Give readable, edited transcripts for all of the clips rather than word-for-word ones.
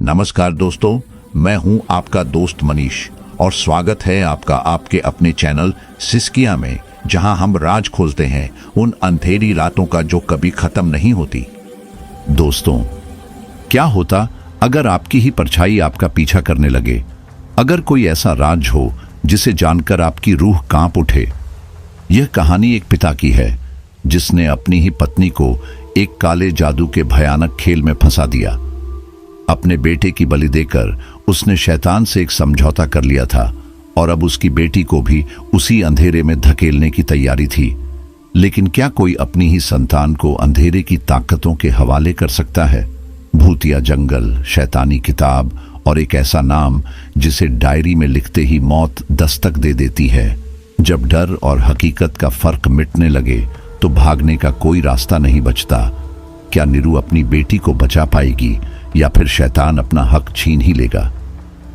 नमस्कार दोस्तों, मैं हूं आपका दोस्त मनीष और स्वागत है आपका आपके अपने चैनल सिस्किया में, जहां हम राज खोजते हैं उन अंधेरी रातों का जो कभी खत्म नहीं होती। दोस्तों, क्या होता अगर आपकी ही परछाई आपका पीछा करने लगे? अगर कोई ऐसा राज हो जिसे जानकर आपकी रूह कांप उठे। यह कहानी एक पिता की है जिसने अपनी ही पत्नी को एक काले जादू के भयानक खेल में फंसा दिया। अपने बेटे की बलि देकर उसने शैतान से एक समझौता कर लिया था और अब उसकी बेटी को भी उसी अंधेरे में धकेलने की तैयारी थी। लेकिन क्या कोई अपनी ही संतान को अंधेरे की ताकतों के हवाले कर सकता है? भूतिया जंगल, शैतानी किताब और एक ऐसा नाम जिसे डायरी में लिखते ही मौत दस्तक दे देती है। जब डर और हकीकत का फर्क मिटने लगे तो भागने का कोई रास्ता नहीं बचता। क्या नीरू अपनी बेटी को बचा पाएगी या फिर शैतान अपना हक छीन ही लेगा?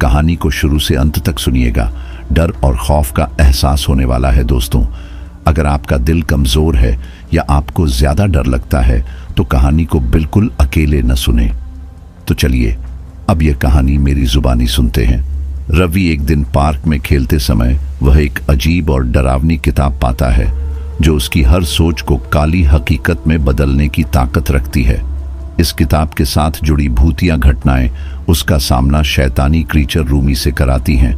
कहानी को शुरू से अंत तक सुनिएगा। डर और खौफ का एहसास होने वाला है दोस्तों। अगर आपका दिल कमजोर है या आपको ज्यादा डर लगता है तो कहानी को बिल्कुल अकेले न सुने। तो चलिए अब यह कहानी मेरी जुबानी सुनते हैं। रवि एक दिन पार्क में खेलते समय वह एक अजीब और डरावनी किताब पाता है जो उसकी हर सोच को काली हकीकत में बदलने की ताकत रखती है। इस किताब के साथ जुड़ी भूतिया घटनाएं उसका सामना शैतानी क्रीचर रूमी से कराती हैं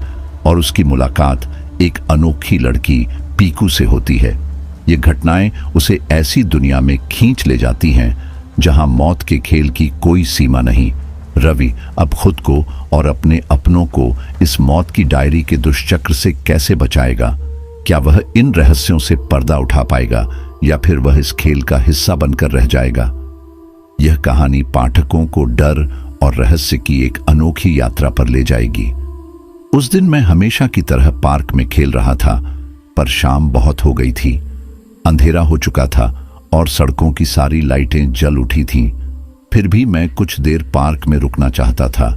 और उसकी मुलाकात एक अनोखी लड़की पीकू से होती है। ये घटनाएं उसे ऐसी दुनिया में खींच ले जाती हैं जहां मौत के खेल की कोई सीमा नहीं। रवि अब खुद को और अपने अपनों को इस मौत की डायरी के दुष्चक्र से कैसे बचाएगा? क्या वह इन रहस्यों से पर्दा उठा पाएगा या फिर वह इस खेल का हिस्सा बनकर रह जाएगा? यह कहानी पाठकों को डर और रहस्य की एक अनोखी यात्रा पर ले जाएगी। उस दिन मैं हमेशा की तरह पार्क में खेल रहा था, पर शाम बहुत हो गई थी। अंधेरा हो चुका था और सड़कों की सारी लाइटें जल उठी थीं। फिर भी मैं कुछ देर पार्क में रुकना चाहता था।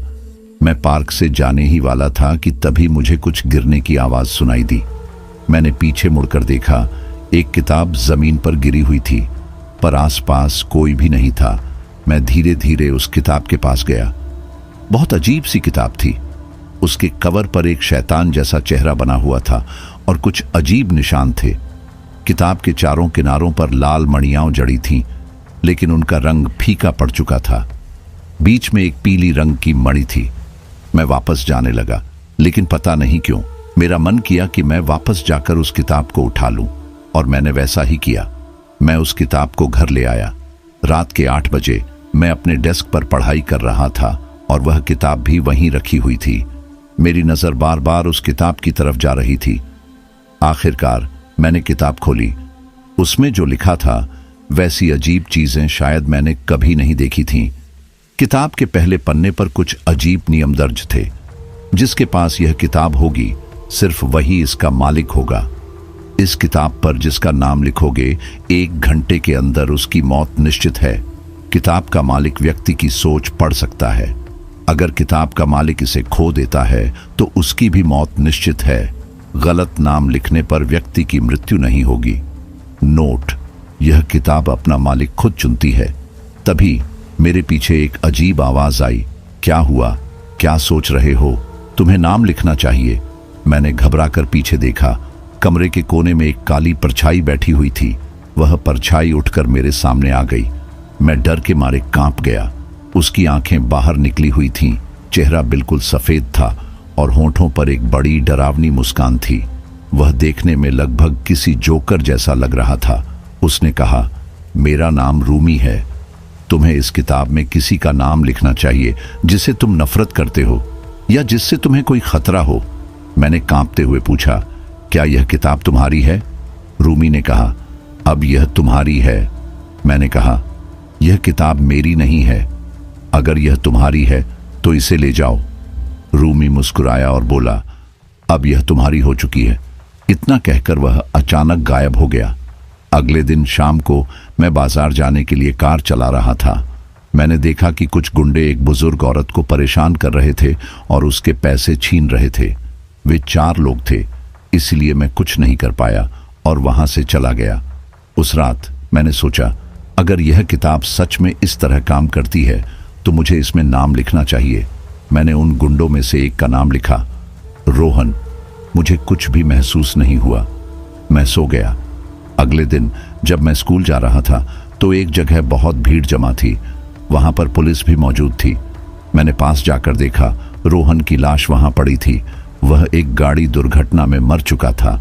मैं पार्क से जाने ही वाला था कि तभी मुझे कुछ गिरने की आवाज सुनाई दी। मैंने पीछे मुड़कर देखा। एक किताब जमीन पर गिरी हुई थी, पर आसपास कोई भी नहीं था। मैं धीरे धीरे उस किताब के पास गया। बहुत अजीब सी किताब थी। उसके कवर पर एक शैतान जैसा चेहरा बना हुआ था और कुछ अजीब निशान थे। किताब के चारों किनारों पर लाल मणियां जड़ी थीं, लेकिन उनका रंग फीका पड़ चुका था। बीच में एक पीली रंग की मणि थी। मैं वापस जाने लगा, लेकिन पता नहीं क्यों मेरा मन किया कि मैं वापस जाकर उस किताब को उठा लूं, और मैंने वैसा ही किया। मैं उस किताब को घर ले आया। रात के 8 बजे मैं अपने डेस्क पर पढ़ाई कर रहा था और वह किताब भी वहीं रखी हुई थी। मेरी नजर बार बार उस किताब की तरफ जा रही थी। आखिरकार मैंने किताब खोली। उसमें जो लिखा था वैसी अजीब चीजें शायद मैंने कभी नहीं देखी थीं। किताब के पहले पन्ने पर कुछ अजीब नियम दर्ज थे। जिसके पास यह किताब होगी सिर्फ वही इसका मालिक होगा। इस किताब पर जिसका नाम लिखोगे 1 घंटे के अंदर उसकी मौत निश्चित है। किताब का मालिक व्यक्ति की सोच पढ़ सकता है। अगर किताब का मालिक इसे खो देता है तो उसकी भी मौत निश्चित है। गलत नाम लिखने पर व्यक्ति की मृत्यु नहीं होगी। नोट: यह किताब अपना मालिक खुद चुनती है। तभी मेरे पीछे एक अजीब आवाज आई। क्या हुआ? क्या सोच रहे हो? तुम्हें नाम लिखना चाहिए। मैंने घबराकर पीछे देखा। कमरे के कोने में एक काली परछाई बैठी हुई थी। वह परछाई उठकर मेरे सामने आ गई। मैं डर के मारे कांप गया। उसकी आंखें बाहर निकली हुई थीं, चेहरा बिल्कुल सफेद था और होंठों पर एक बड़ी डरावनी मुस्कान थी। वह देखने में लगभग किसी जोकर जैसा लग रहा था। उसने कहा, मेरा नाम रूमी है। तुम्हें इस किताब में किसी का नाम लिखना चाहिए जिसे तुम नफरत करते हो या जिससे तुम्हें कोई खतरा हो। मैंने कांपते हुए पूछा, क्या यह किताब तुम्हारी है? रूमी ने कहा, अब यह तुम्हारी है। मैंने कहा, यह किताब मेरी नहीं है। अगर यह तुम्हारी है तो इसे ले जाओ। रूमी मुस्कुराया और बोला, अब यह तुम्हारी हो चुकी है। इतना कहकर वह अचानक गायब हो गया। अगले दिन शाम को मैं बाजार जाने के लिए कार चला रहा था। मैंने देखा कि कुछ गुंडे एक बुजुर्ग औरत को परेशान कर रहे थे और उसके पैसे छीन रहे थे। वे 4 लोग थे, इसलिए मैं कुछ नहीं कर पाया और वहां से चला गया। उस रात मैंने सोचा, अगर यह किताब सच में इस तरह काम करती है तो मुझे इसमें नाम लिखना चाहिए। मैंने उन गुंडों में से एक का नाम लिखा, रोहन। मुझे कुछ भी महसूस नहीं हुआ। मैं सो गया। अगले दिन जब मैं स्कूल जा रहा था तो एक जगह बहुत भीड़ जमा थी। वहां पर पुलिस भी मौजूद थी। मैंने पास जाकर देखा, रोहन की लाश वहां पड़ी थी। वह एक गाड़ी दुर्घटना में मर चुका था।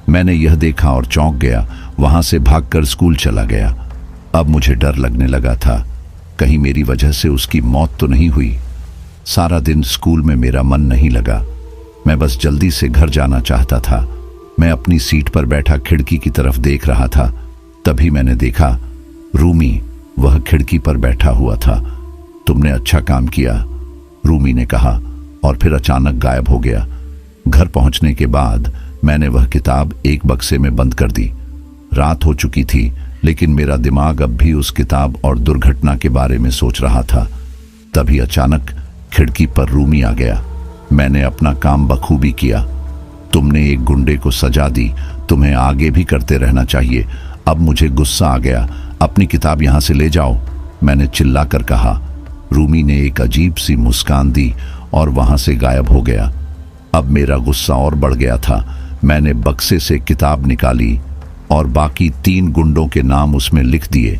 मैंने यह देखा और चौंक गया। वहां से भागकर स्कूल चला गया। अब मुझे डर लगने लगा था, कहीं मेरी वजह से उसकी मौत तो नहीं हुई। सारा दिन स्कूल में मेरा मन नहीं लगा। मैं बस जल्दी से घर जाना चाहता था। मैं अपनी सीट पर बैठा खिड़की की तरफ देख रहा था। तभी मैंने देखा रूमी, वह खिड़की पर बैठा हुआ था। तुमने अच्छा काम किया, रूमी ने कहा और फिर अचानक गायब हो गया। घर पहुंचने के बाद मैंने वह किताब एक बक्से में बंद कर दी। रात हो चुकी थी, लेकिन मेरा दिमाग अब भी उस किताब और दुर्घटना के बारे में सोच रहा था। तभी अचानक खिड़की पर रूमी आ गया। मैंने अपना काम बखूबी किया। तुमने एक गुंडे को सजा दी, तुम्हें आगे भी करते रहना चाहिए। अब मुझे गुस्सा आ गया। अपनी किताब यहां से ले जाओ, मैंने चिल्लाकर कहा। रूमी ने एक अजीब सी मुस्कान दी और वहां से गायब हो गया। अब मेरा गुस्सा और बढ़ गया था। मैंने बक्से से किताब निकाली और बाकी 3 गुंडों के नाम उसमें लिख दिए।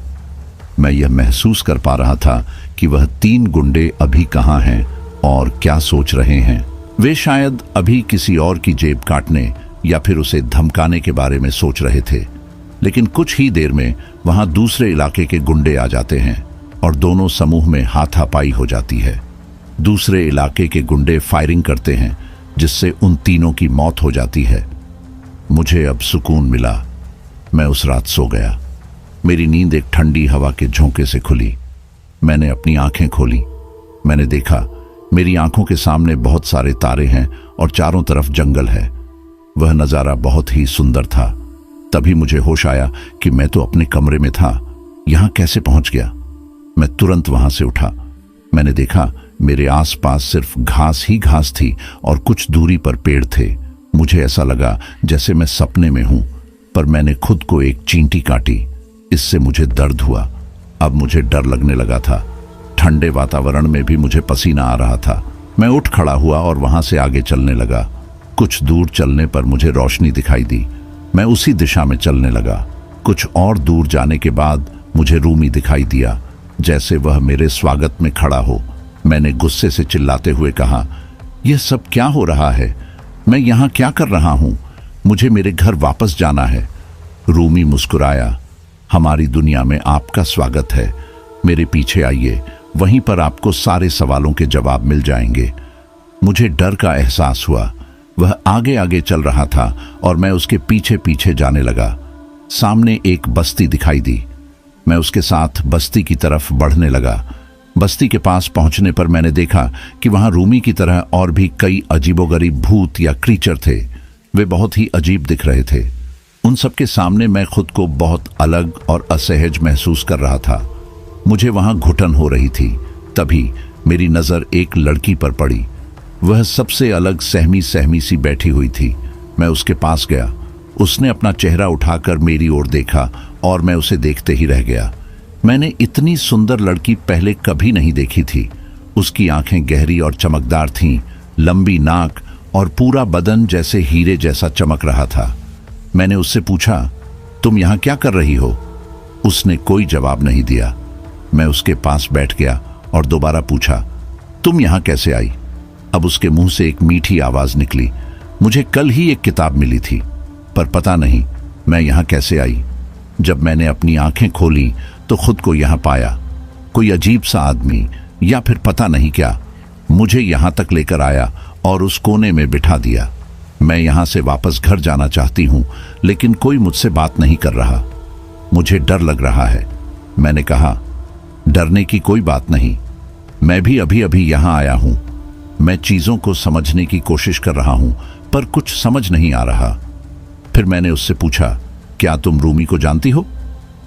मैं यह महसूस कर पा रहा था कि वह 3 गुंडे अभी कहाँ हैं और क्या सोच रहे हैं। वे शायद अभी किसी और की जेब काटने या फिर उसे धमकाने के बारे में सोच रहे थे। लेकिन कुछ ही देर में वहां दूसरे इलाके के गुंडे आ जाते हैं और दोनों समूह में हाथापाई हो जाती है। दूसरे इलाके के गुंडे फायरिंग करते हैं, जिससे उन तीनों की मौत हो जाती है। मुझे अब सुकून मिला। मैं उस रात सो गया। मेरी नींद एक ठंडी हवा के झोंके से खुली। मैंने अपनी आंखें खोली। मैंने देखा मेरी आंखों के सामने बहुत सारे तारे हैं और चारों तरफ जंगल है। वह नजारा बहुत ही सुंदर था। तभी मुझे होश आया कि मैं तो अपने कमरे में था, यहां कैसे पहुंच गया। मैं तुरंत वहां से उठा। मैंने देखा मेरे आसपास सिर्फ घास ही घास थी और कुछ दूरी पर पेड़ थे। मुझे ऐसा लगा जैसे मैं सपने में हूं, पर मैंने खुद को एक चींटी काटी। इससे मुझे दर्द हुआ। अब मुझे डर लगने लगा था। ठंडे वातावरण में भी मुझे पसीना आ रहा था। मैं उठ खड़ा हुआ और वहां से आगे चलने लगा। कुछ दूर चलने पर मुझे रोशनी दिखाई दी। मैं उसी दिशा में चलने लगा। कुछ और दूर जाने के बाद मुझे रूमी दिखाई दिया, जैसे वह मेरे स्वागत में खड़ा हो। मैंने गुस्से से चिल्लाते हुए कहा, यह सब क्या हो रहा है? मैं यहाँ क्या कर रहा हूँ? मुझे मेरे घर वापस जाना है। रूमी मुस्कुराया। हमारी दुनिया में आपका स्वागत है। मेरे पीछे आइए, वहीं पर आपको सारे सवालों के जवाब मिल जाएंगे। मुझे डर का एहसास हुआ। वह आगे आगे चल रहा था और मैं उसके पीछे पीछे जाने लगा। सामने एक बस्ती दिखाई दी। मैं उसके साथ बस्ती की तरफ बढ़ने लगा। बस्ती के पास पहुंचने पर मैंने देखा कि वहां रूमी की तरह और भी कई अजीबोगरीब भूत या क्रीचर थे। वे बहुत ही अजीब दिख रहे थे। उन सबके सामने मैं खुद को बहुत अलग और असहज महसूस कर रहा था। मुझे वहां घुटन हो रही थी। तभी मेरी नजर एक लड़की पर पड़ी। वह सबसे अलग सहमी सहमी सी बैठी हुई थी। मैं उसके पास गया। उसने अपना चेहरा उठाकर मेरी ओर देखा और मैं उसे देखते ही रह गया। मैंने इतनी सुंदर लड़की पहले कभी नहीं देखी थी। उसकी आंखें गहरी और चमकदार थीं, लंबी नाक और पूरा बदन जैसे हीरे जैसा चमक रहा था। मैंने उससे पूछा, तुम यहाँ क्या कर रही हो? उसने कोई जवाब नहीं दिया। मैं उसके पास बैठ गया और दोबारा पूछा, तुम यहाँ कैसे आई? अब उसके मुंह से एक मीठी आवाज निकली, मुझे कल ही एक किताब मिली थी, पर पता नहीं मैं यहाँ कैसे आई। जब मैंने अपनी आंखें खोली तो खुद को यहाँ पाया। कोई अजीब सा आदमी या फिर पता नहीं क्या मुझे यहाँ तक लेकर आया और उस कोने में बिठा दिया। मैं यहाँ से वापस घर जाना चाहती हूँ, लेकिन कोई मुझसे बात नहीं कर रहा। मुझे डर लग रहा है। मैंने कहा, डरने की कोई बात नहीं, मैं भी अभी अभी यहाँ आया हूँ। मैं चीज़ों को समझने की कोशिश कर रहा हूँ, पर कुछ समझ नहीं आ रहा। फिर मैंने उससे पूछा, क्या तुम रूमी को जानती हो?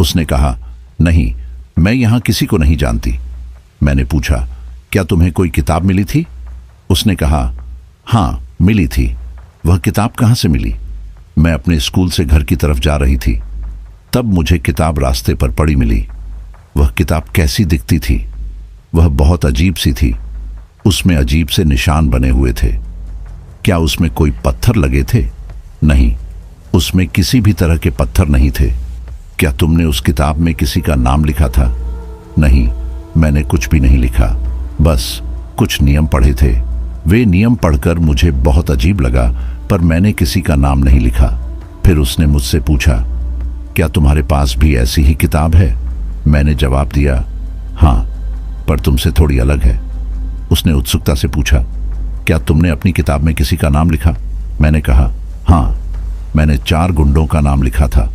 उसने कहा, नहीं, मैं यहाँ किसी को नहीं जानती। मैंने पूछा, क्या तुम्हें कोई किताब मिली थी? उसने कहा, हाँ मिली थी। वह किताब कहाँ से मिली? मैं अपने स्कूल से घर की तरफ जा रही थी, तब मुझे किताब रास्ते पर पड़ी मिली। वह किताब कैसी दिखती थी? वह बहुत अजीब सी थी। उसमें अजीब से निशान बने हुए थे। क्या उसमें कोई पत्थर लगे थे? नहीं, उसमें किसी भी तरह के पत्थर नहीं थे। क्या तुमने उस किताब में किसी का नाम लिखा था? नहीं, मैंने कुछ भी नहीं लिखा, बस कुछ नियम पढ़े थे। वे नियम पढ़कर मुझे बहुत अजीब लगा, पर मैंने किसी का नाम नहीं लिखा। फिर उसने मुझसे पूछा, क्या तुम्हारे पास भी ऐसी ही किताब है? मैंने जवाब दिया, हाँ, पर तुमसे थोड़ी अलग है। उसने उत्सुकता से पूछा, क्या तुमने अपनी किताब में किसी का नाम लिखा? मैंने कहा, हाँ, मैंने 4 गुंडों का नाम लिखा था।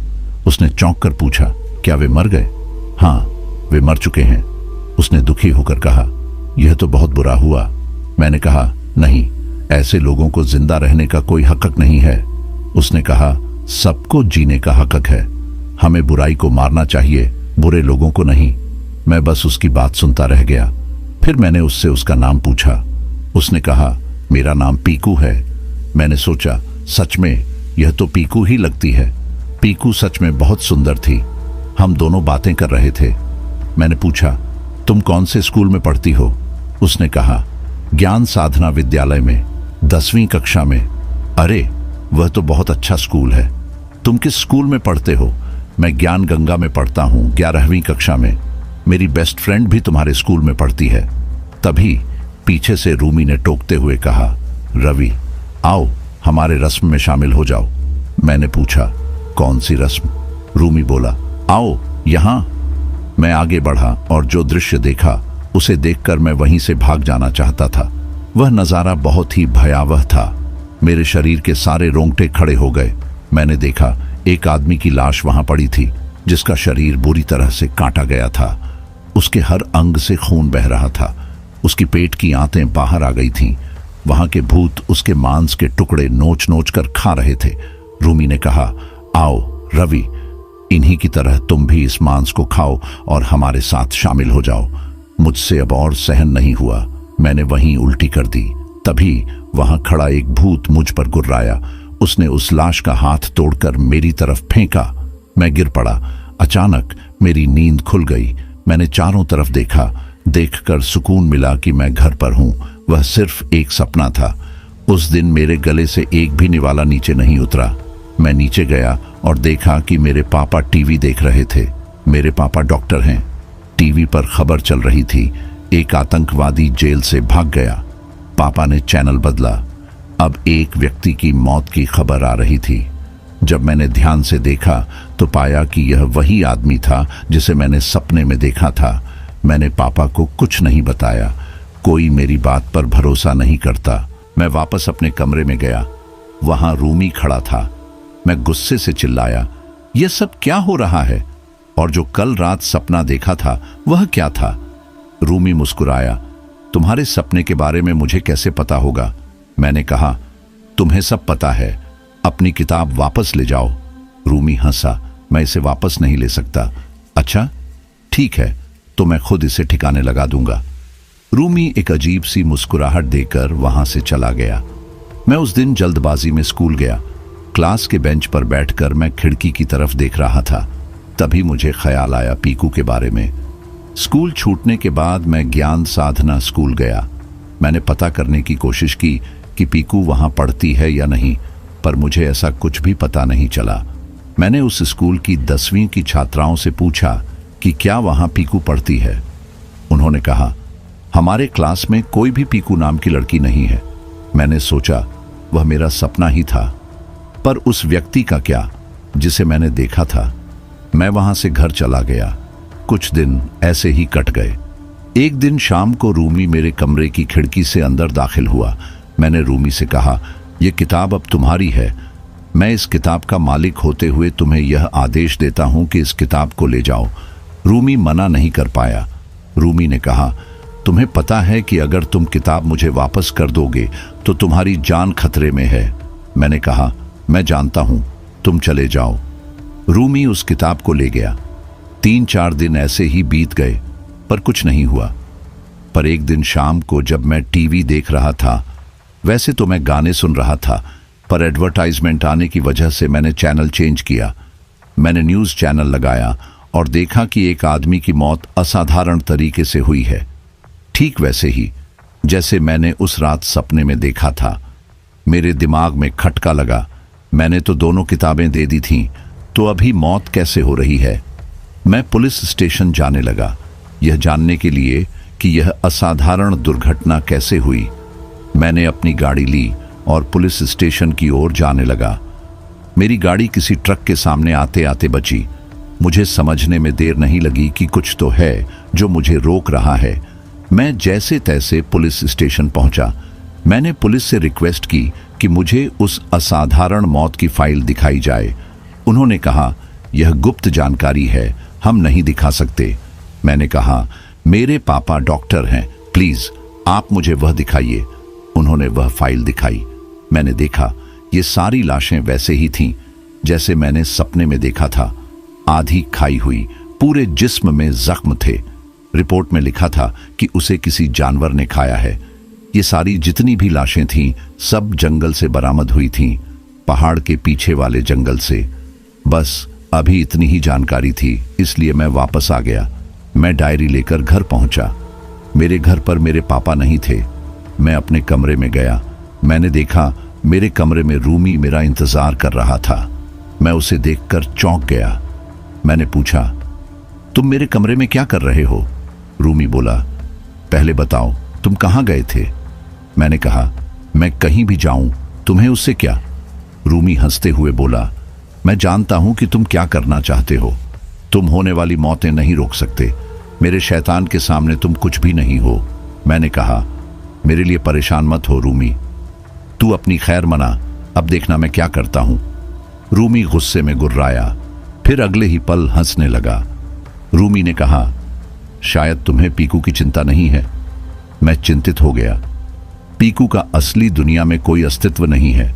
उसने चौंक कर पूछा, क्या वे मर गए? हाँ, वे मर चुके हैं। उसने दुखी होकर कहा, यह तो बहुत बुरा हुआ। मैंने कहा, नहीं, ऐसे लोगों को जिंदा रहने का कोई हक नहीं है। उसने कहा, सबको जीने का हक है। हमें बुराई को मारना चाहिए, बुरे लोगों को नहीं। मैं बस उसकी बात सुनता रह गया। फिर मैंने उससे उसका नाम पूछा। उसने कहा, मेरा नाम पीकू है। मैंने सोचा, सच में यह तो पीकू ही लगती है। पीकू सच में बहुत सुंदर थी। हम दोनों बातें कर रहे थे। मैंने पूछा, तुम कौन से स्कूल में पढ़ती हो? उसने कहा, ज्ञान साधना विद्यालय में, 10वीं कक्षा में। अरे, वह तो बहुत अच्छा स्कूल है। तुम किस स्कूल में पढ़ते हो? मैं ज्ञान गंगा में पढ़ता हूँ, 11वीं कक्षा में। मेरी बेस्ट फ्रेंड भी तुम्हारे स्कूल में पढ़ती है। तभी पीछे से रूमी ने टोकते हुए कहा, रवि, आओ हमारे रस्म में शामिल हो जाओ। मैंने पूछा, कौन सी रस्म? रूमी बोला, आओ यहाँ। मैं आगे बढ़ा और जो दृश्य देखा उसे देखकर मैं वहीं से भाग जाना चाहता था। वह नजारा बहुत ही भयावह था। मेरे शरीर के सारे रोंगटे खड़े हो गए। मैंने देखा एक आदमी की लाश वहां पड़ी थी, जिसका शरीर बुरी तरह से काटा गया था। उसके हर अंग से खून बह रहा था। उसकी पेट की आंतें बाहर आ गई थीं। वहां के भूत उसके मांस के टुकड़े नोच नोच कर खा रहे थे। रूमी ने कहा, आओ रवि, इन्हीं की तरह तुम भी इस मांस को खाओ और हमारे साथ शामिल हो जाओ। मुझसे अब और सहन नहीं हुआ। मैंने वहीं उल्टी कर दी। तभी वहां खड़ा एक भूत मुझ पर गुर्राया। उसने उस लाश का हाथ तोड़कर मेरी तरफ फेंका। मैं गिर पड़ा। अचानक मेरी नींद खुल गई। मैंने चारों तरफ देखा। देखकर सुकून मिला कि मैं घर पर हूं। वह सिर्फ एक सपना था। उस दिन मेरे गले से एक भी निवाला नीचे नहीं उतरा। मैं नीचे गया और देखा कि मेरे पापा टीवी देख रहे थे। मेरे पापा डॉक्टर हैं। टीवी पर खबर चल रही थी, एक आतंकवादी जेल से भाग गया। पापा ने चैनल बदला। अब एक व्यक्ति की मौत की खबर आ रही थी। जब मैंने ध्यान से देखा तो पाया कि यह वही आदमी था जिसे मैंने सपने में देखा था। मैंने पापा को कुछ नहीं बताया। कोई मेरी बात पर भरोसा नहीं करता। मैं वापस अपने कमरे में गया। वहां रूमी खड़ा था। मैं गुस्से से चिल्लाया, यह सब क्या हो रहा है? और जो कल रात सपना देखा था वह क्या था? रूमी मुस्कुराया, तुम्हारे सपने के बारे में मुझे कैसे पता होगा? मैंने कहा, तुम्हें सब पता है। अपनी किताब वापस ले जाओ। रूमी हंसा, मैं इसे वापस नहीं ले सकता। अच्छा ठीक है, तो मैं खुद इसे ठिकाने लगा दूंगा। रूमी एक अजीब सी मुस्कुराहट देकर वहां से चला गया। मैं उस दिन जल्दबाजी में स्कूल गया। क्लास के बेंच पर बैठकर मैं खिड़की की तरफ देख रहा था। तभी मुझे ख्याल आया पीकू के बारे में। स्कूल छूटने के बाद मैं ज्ञान साधना स्कूल गया। मैंने पता करने की कोशिश की कि पीकू वहां पढ़ती है या नहीं, पर मुझे ऐसा कुछ भी पता नहीं चला। मैंने उस स्कूल की 10वीं की छात्राओं से पूछा कि क्या वहां पीकू पढ़ती है। उन्होंने कहा, हमारे क्लास में कोई भी पीकू नाम की लड़की नहीं है। मैंने सोचा वह मेरा सपना ही था, पर उस व्यक्ति का क्या जिसे मैंने देखा था? मैं वहां से घर चला गया। कुछ दिन ऐसे ही कट गए। एक दिन शाम को रूमी मेरे कमरे की खिड़की से अंदर दाखिल हुआ। मैंने रूमी से कहा, यह किताब अब तुम्हारी है। मैं इस किताब का मालिक होते हुए तुम्हें यह आदेश देता हूं कि इस किताब को ले जाओ। रूमी मना नहीं कर पाया। रूमी ने कहा, तुम्हें पता है कि अगर तुम किताब मुझे वापस कर दोगे तो तुम्हारी जान खतरे में है। मैंने कहा, मैं जानता हूं, तुम चले जाओ। रूमी उस किताब को ले गया। 3-4 दिन ऐसे ही बीत गए, पर कुछ नहीं हुआ। पर एक दिन शाम को जब मैं टीवी देख रहा था, वैसे तो मैं गाने सुन रहा था, पर एडवर्टाइजमेंट आने की वजह से मैंने चैनल चेंज किया। मैंने न्यूज़ चैनल लगाया और देखा कि एक आदमी की मौत असाधारण तरीके से हुई है। ठीक वैसे ही जैसे मैंने उस रात सपने में देखा था। मेरे दिमाग में खटका लगा, मैंने तो दोनों किताबें दे दी थीं, तो अभी मौत कैसे हो रही है। मैं पुलिस स्टेशन जाने लगा, यह जानने के लिए कि यह असाधारण दुर्घटना कैसे हुई। मैंने अपनी गाड़ी ली और पुलिस स्टेशन की ओर जाने लगा। मेरी गाड़ी किसी ट्रक के सामने आते आते बची। मुझे समझने में देर नहीं लगी कि कुछ तो है जो मुझे रोक रहा है। मैं जैसे तैसे पुलिस स्टेशन पहुंचा। मैंने पुलिस से रिक्वेस्ट की कि मुझे उस असाधारण मौत की फाइल दिखाई जाए। उन्होंने कहा, यह गुप्त जानकारी है, हम नहीं दिखा सकते। मैंने कहा, मेरे पापा डॉक्टर हैं, प्लीज आप मुझे वह दिखाइए। उन्होंने वह फाइल दिखाई। मैंने देखा, ये सारी लाशें वैसे ही थीं जैसे मैंने सपने में देखा था। आधी खाई हुई, पूरे जिस्म में जख्म थे। रिपोर्ट में लिखा था कि उसे किसी जानवर ने खाया है। ये सारी जितनी भी लाशें थीं सब जंगल से बरामद हुई थीं, पहाड़ के पीछे वाले जंगल से। बस अभी इतनी ही जानकारी थी, इसलिए मैं वापस आ गया। मैं डायरी लेकर घर पहुंचा। मेरे घर पर मेरे पापा नहीं थे। मैं अपने कमरे में गया। मैंने देखा मेरे कमरे में रूमी मेरा इंतजार कर रहा था। मैं उसे देखकर चौंक गया। मैंने पूछा, तुम मेरे कमरे में क्या कर रहे हो? रूमी बोला, पहले बताओ तुम कहाँ गए थे? मैंने कहा, मैं कहीं भी जाऊं तुम्हें उससे क्या? रूमी हंसते हुए बोला, मैं जानता हूं कि तुम क्या करना चाहते हो। तुम होने वाली मौतें नहीं रोक सकते। मेरे शैतान के सामने तुम कुछ भी नहीं हो। मैंने कहा, मेरे लिए परेशान मत हो रूमी, तू अपनी खैर मना, अब देखना मैं क्या करता हूं। रूमी गुस्से में गुर्राया, फिर अगले ही पल हंसने लगा। रूमी ने कहा, शायद तुम्हें पीकू की चिंता नहीं है। मैं चिंतित हो गया। पीकू का असली दुनिया में कोई अस्तित्व नहीं है।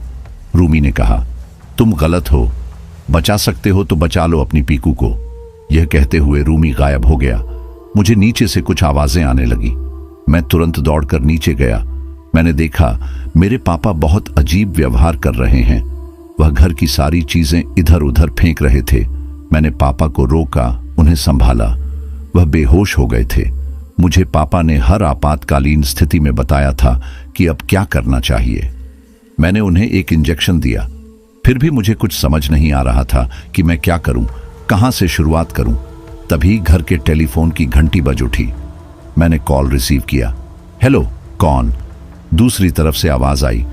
रूमी ने कहा, तुम गलत हो, बचा सकते हो तो बचा लो अपनी पीकू को। यह कहते हुए रूमी गायब हो गया। मुझे नीचे से कुछ आवाजें आने लगी। मैं तुरंत दौड़कर नीचे गया। मैंने देखा मेरे पापा बहुत अजीब व्यवहार कर रहे हैं। वह घर की सारी चीजें इधर उधर फेंक रहे थे। मैंने पापा को रोका, उन्हें संभाला। वह बेहोश हो गए थे। मुझे पापा ने हर आपातकालीन स्थिति में बताया था कि अब क्या करना चाहिए। मैंने उन्हें एक इंजेक्शन दिया। फिर भी मुझे कुछ समझ नहीं आ रहा था कि मैं क्या करूं, कहां से शुरुआत करूं। तभी घर के टेलीफोन की घंटी बज उठी। मैंने कॉल रिसीव किया। हेलो, कौन? दूसरी तरफ से आवाज आई,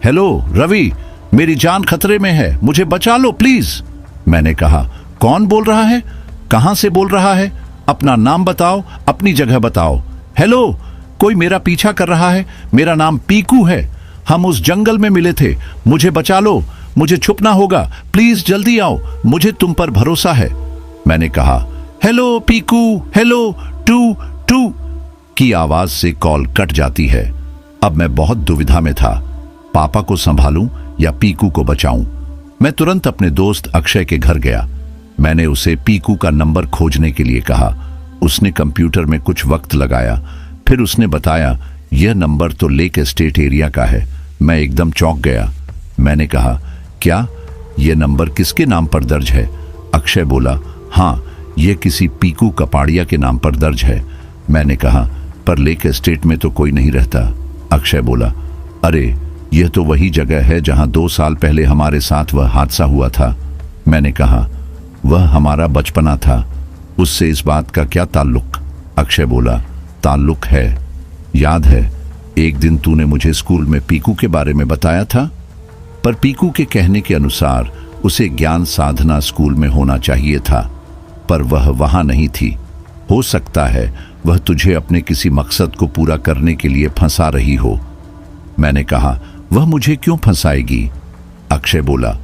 हेलो रवि, मेरी जान खतरे में है, मुझे बचा लो प्लीज। मैंने कहा, कौन बोल रहा है? कहां से बोल रहा है? अपना नाम बताओ, अपनी जगह बताओ। हेलो, कोई मेरा पीछा कर रहा है। मेरा नाम पीकू है। हम उस जंगल में मिले थे। मुझे बचा लो, मुझे छुपना होगा, प्लीज जल्दी आओ, मुझे तुम पर भरोसा है। मैंने कहा, हेलो पीकू, हेलो, टू टू की आवाज से कॉल कट जाती है। अब मैं बहुत दुविधा में था, पापा को संभालूं या पीकू को बचाऊं। मैं तुरंत अपने दोस्त अक्षय के घर गया। मैंने उसे पीकू का नंबर खोजने के लिए कहा। उसने कंप्यूटर में कुछ वक्त लगाया, फिर उसने बताया, यह नंबर तो लेक एस्टेट एरिया का है। मैं एकदम चौंक गया। मैंने कहा, क्या यह नंबर किसके नाम पर दर्ज है? अक्षय बोला, हाँ, यह किसी पीकू कपाड़िया के नाम पर दर्ज है। मैंने कहा, पर लेक एस्टेट में तो कोई नहीं रहता। अक्षय बोला, अरे यह तो वही जगह है जहां 2 साल पहले हमारे साथ वह हादसा हुआ था। मैंने कहा, वह हमारा बचपना था, उससे इस बात का क्या ताल्लुक? अक्षय बोला, ताल्लुक है। याद है एक दिन तूने मुझे स्कूल में पीकू के बारे में बताया था, पर पीकू के कहने के अनुसार उसे ज्ञान साधना स्कूल में होना चाहिए था, पर वह वहां नहीं थी। हो सकता है वह तुझे अपने किसी मकसद को पूरा करने के लिए फंसा रही हो। मैंने कहा, वह मुझे क्यों फंसाएगी? अक्षय बोला,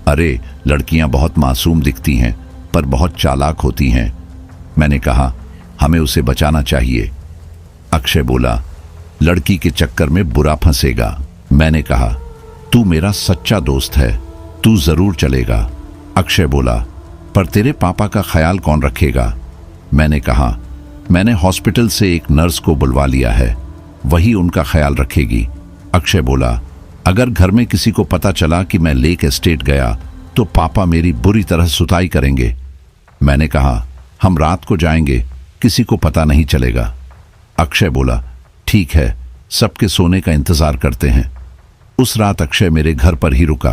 अरे लड़कियां बहुत मासूम दिखती हैं पर बहुत चालाक होती हैं। मैंने कहा, हमें उसे बचाना चाहिए। अक्षय बोला, लड़की के चक्कर में बुरा फंसेगा। मैंने कहा, तू मेरा सच्चा दोस्त है, तू जरूर चलेगा। अक्षय बोला, पर तेरे पापा का ख्याल कौन रखेगा? मैंने कहा, मैंने हॉस्पिटल से एक नर्स को बुलवा लिया है, वही उनका ख्याल रखेगी। अक्षय बोला, अगर घर में किसी को पता चला कि मैं लेक एस्टेट गया तो पापा मेरी बुरी तरह सुताई करेंगे। मैंने कहा, हम रात को जाएंगे, किसी को पता नहीं चलेगा। अक्षय बोला, ठीक है, सबके सोने का इंतजार करते हैं। उस रात अक्षय मेरे घर पर ही रुका।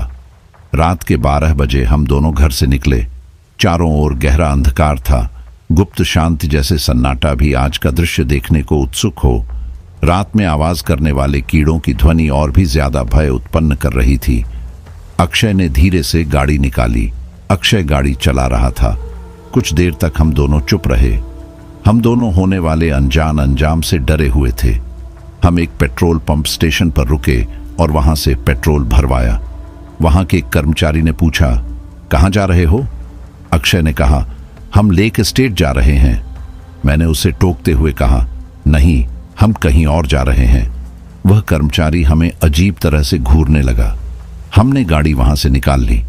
रात के 12 बजे हम दोनों घर से निकले। चारों ओर गहरा अंधकार था, गुप्त शांति जैसे सन्नाटा भी आज का दृश्य देखने को उत्सुक हो। रात में आवाज करने वाले कीड़ों की ध्वनि और भी ज्यादा भय उत्पन्न कर रही थी। अक्षय ने धीरे से गाड़ी निकाली। अक्षय गाड़ी चला रहा था। कुछ देर तक हम दोनों चुप रहे। हम दोनों होने वाले अनजान अंजाम से डरे हुए थे। हम एक पेट्रोल पंप स्टेशन पर रुके और वहां से पेट्रोल भरवाया। वहां के एक कर्मचारी ने पूछा, कहां जा रहे हो? अक्षय ने कहा, हम लेक एस्टेट जा रहे हैं। मैंने उसे टोकते हुए कहा, नहीं, हम कहीं और जा रहे हैं। वह कर्मचारी हमें अजीब तरह से घूरने लगा। हमने गाड़ी वहां से निकाल ली।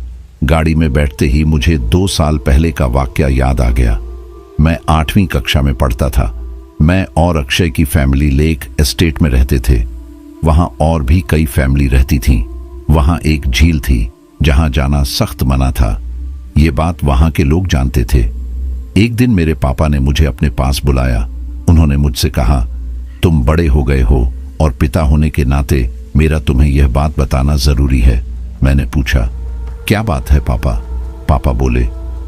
गाड़ी में बैठते ही मुझे 2 साल पहले का वाकया याद आ गया। मैं 8वीं कक्षा में पढ़ता था। मैं और अक्षय की फैमिली लेक एस्टेट में रहते थे। वहां और भी कई फैमिली रहती थीं। वहां एक झील थी जहां जाना सख्त मना था। ये बात वहां के लोग जानते थे। एक दिन मेरे पापा ने मुझे अपने पास बुलाया। उन्होंने मुझसे कहा, तुम बड़े हो गए हो और पिता होने के नाते मेरा तुम्हें यह बात बताना जरूरी है। मैंने पूछा, क्या बात है पापा? पापा बोले,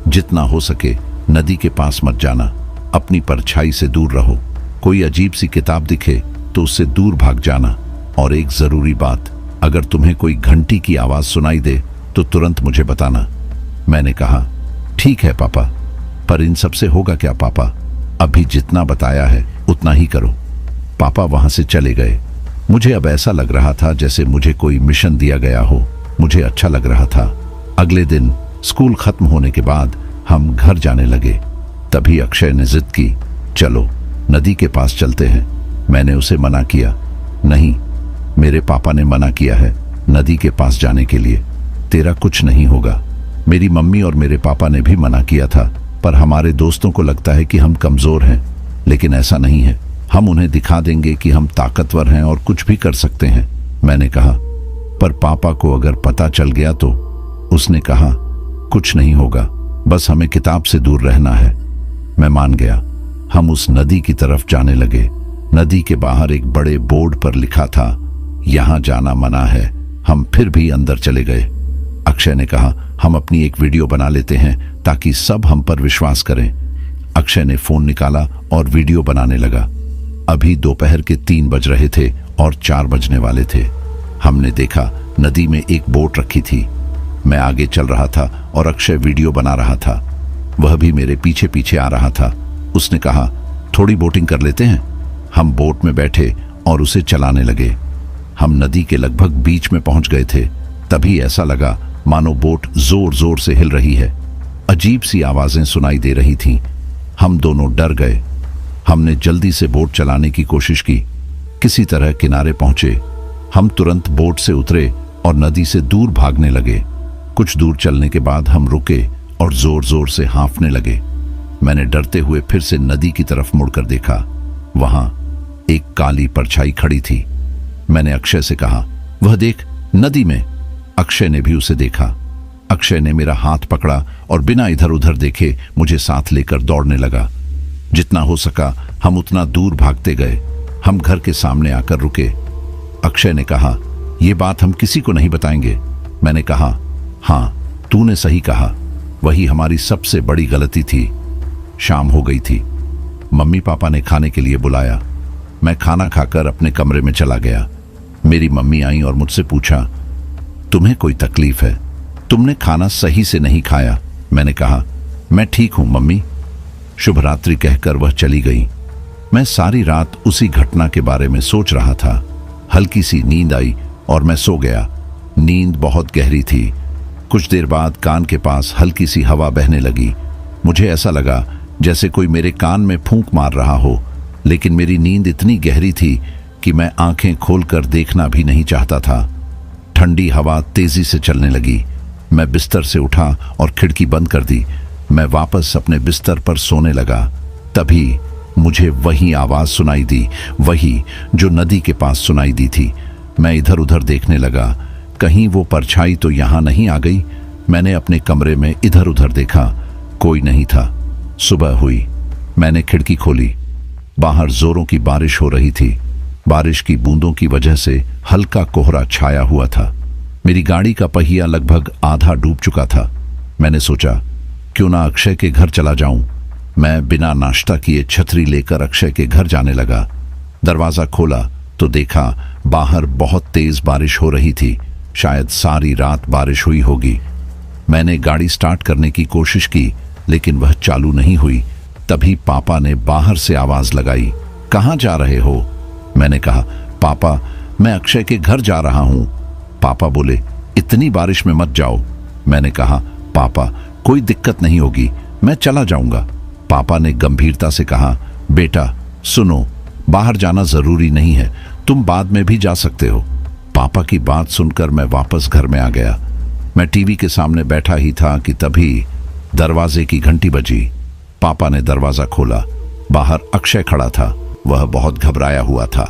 जितना हो सके नदी के पास मत जाना। अपनी परछाई से दूर रहो। कोई अजीब सी किताब दिखे तो उससे दूर भाग जाना। और एक जरूरी बात, अगर तुम्हें कोई घंटी की आवाज सुनाई दे तो तुरंत मुझे बताना। मैंने कहा, ठीक है पापा, पर इन सब से होगा क्या पापा? अभी जितना बताया है उतना ही करो। पापा वहां से चले गए। मुझे अब ऐसा लग रहा था जैसे मुझे कोई मिशन दिया गया हो। मुझे अच्छा लग रहा था। अगले दिन स्कूल खत्म होने के बाद हम घर जाने लगे। तभी अक्षय ने जिद की, चलो नदी के पास चलते हैं। मैंने उसे मना किया, नहीं, मेरे पापा ने मना किया है नदी के पास जाने के लिए। तेरा कुछ नहीं होगा। मेरी मम्मी और मेरे पापा ने भी मना किया था, पर हमारे दोस्तों को लगता है कि हम कमजोर हैं, लेकिन ऐसा नहीं है। हम उन्हें दिखा देंगे कि हम ताकतवर हैं और कुछ भी कर सकते हैं। मैंने कहा, पर पापा को अगर पता चल गया तो? उसने कहा, कुछ नहीं होगा, बस हमें किताब से दूर रहना है। मैं मान गया। हम उस नदी की तरफ जाने लगे। नदी के बाहर एक बड़े बोर्ड पर लिखा था, यहां जाना मना है। हम फिर भी अंदर चले गए। अक्षय ने कहा, हम अपनी एक वीडियो बना लेते हैं ताकि सब हम पर विश्वास करें। अक्षय ने फोन निकाला और वीडियो बनाने लगा। अभी दोपहर के 3 बज रहे थे और 4 बजने वाले थे। हमने देखा नदी में एक बोट रखी थी। मैं आगे चल रहा था और अक्षय वीडियो बना रहा था। वह भी मेरे पीछे पीछे आ रहा था। उसने कहा, थोड़ी बोटिंग कर लेते हैं। हम बोट में बैठे और उसे चलाने लगे। हम नदी के लगभग बीच में पहुंच गए थे। तभी ऐसा लगा मानो बोट जोर जोर से हिल रही है। अजीब सी आवाजें सुनाई दे रही थीं। हम दोनों डर गए। हमने जल्दी से बोट चलाने की कोशिश की। किसी तरह किनारे पहुंचे। हम तुरंत बोट से उतरे और नदी से दूर भागने लगे। कुछ दूर चलने के बाद हम रुके और जोर जोर से हाँफने लगे। मैंने डरते हुए फिर से नदी की तरफ मुड़कर देखा। वहां एक काली परछाई खड़ी थी। मैंने अक्षय से कहा, वह देख, नदी में। अक्षय ने भी उसे देखा। अक्षय ने मेरा हाथ पकड़ा और बिना इधर उधर देखे मुझे साथ लेकर दौड़ने लगा। जितना हो सका हम उतना दूर भागते गए। हम घर के सामने आकर रुके। अक्षय ने कहा, यह बात हम किसी को नहीं बताएंगे। मैंने कहा, हाँ, तूने सही कहा, वही हमारी सबसे बड़ी गलती थी। शाम हो गई थी। मम्मी पापा ने खाने के लिए बुलाया। मैं खाना खाकर अपने कमरे में चला गया। मेरी मम्मी आई और मुझसे पूछा, तुम्हें कोई तकलीफ है? तुमने खाना सही से नहीं खाया। मैंने कहा, मैं ठीक हूं मम्मी। शुभ रात्रि कहकर वह चली गई। मैं सारी रात उसी घटना के बारे में सोच रहा था। हल्की सी नींद आई और मैं सो गया। नींद बहुत गहरी थी। कुछ देर बाद कान के पास हल्की सी हवा बहने लगी। मुझे ऐसा लगा जैसे कोई मेरे कान में फूंक मार रहा हो, लेकिन मेरी नींद इतनी गहरी थी कि मैं आंखें खोलकर देखना भी नहीं चाहता था। ठंडी हवा तेजी से चलने लगी। मैं बिस्तर से उठा और खिड़की बंद कर दी। मैं वापस अपने बिस्तर पर सोने लगा। तभी मुझे वही आवाज सुनाई दी, वही जो नदी के पास सुनाई दी थी। मैं इधर उधर देखने लगा, कहीं वो परछाई तो यहां नहीं आ गई। मैंने अपने कमरे में इधर उधर देखा, कोई नहीं था। सुबह हुई। मैंने खिड़की खोली। बाहर जोरों की बारिश हो रही थी। बारिश की बूंदों की वजह से हल्का कोहरा छाया हुआ था। मेरी गाड़ी का पहिया लगभग आधा डूब चुका था। मैंने सोचा क्यों ना अक्षय के घर चला जाऊं। मैं बिना नाश्ता किए छतरी लेकर अक्षय के घर जाने लगा। दरवाजा खोला तो देखा बाहर बहुत तेज बारिश हो रही थी। शायद सारी रात बारिश हुई होगी। मैंने गाड़ी स्टार्ट करने की कोशिश की लेकिन वह चालू नहीं हुई। तभी पापा ने बाहर से आवाज लगाई, कहाँ जा रहे हो? मैंने कहा, पापा मैं अक्षय के घर जा रहा हूं। पापा बोले, इतनी बारिश में मत जाओ। मैंने कहा, पापा कोई दिक्कत नहीं होगी, मैं चला जाऊंगा। पापा ने गंभीरता से कहा, बेटा सुनो, बाहर जाना जरूरी नहीं है, तुम बाद में भी जा सकते हो। पापा की बात सुनकर मैं वापस घर में आ गया। मैं टीवी के सामने बैठा ही था कि तभी दरवाजे की घंटी बजी। पापा ने दरवाजा खोला। बाहर अक्षय खड़ा था। वह बहुत घबराया हुआ था।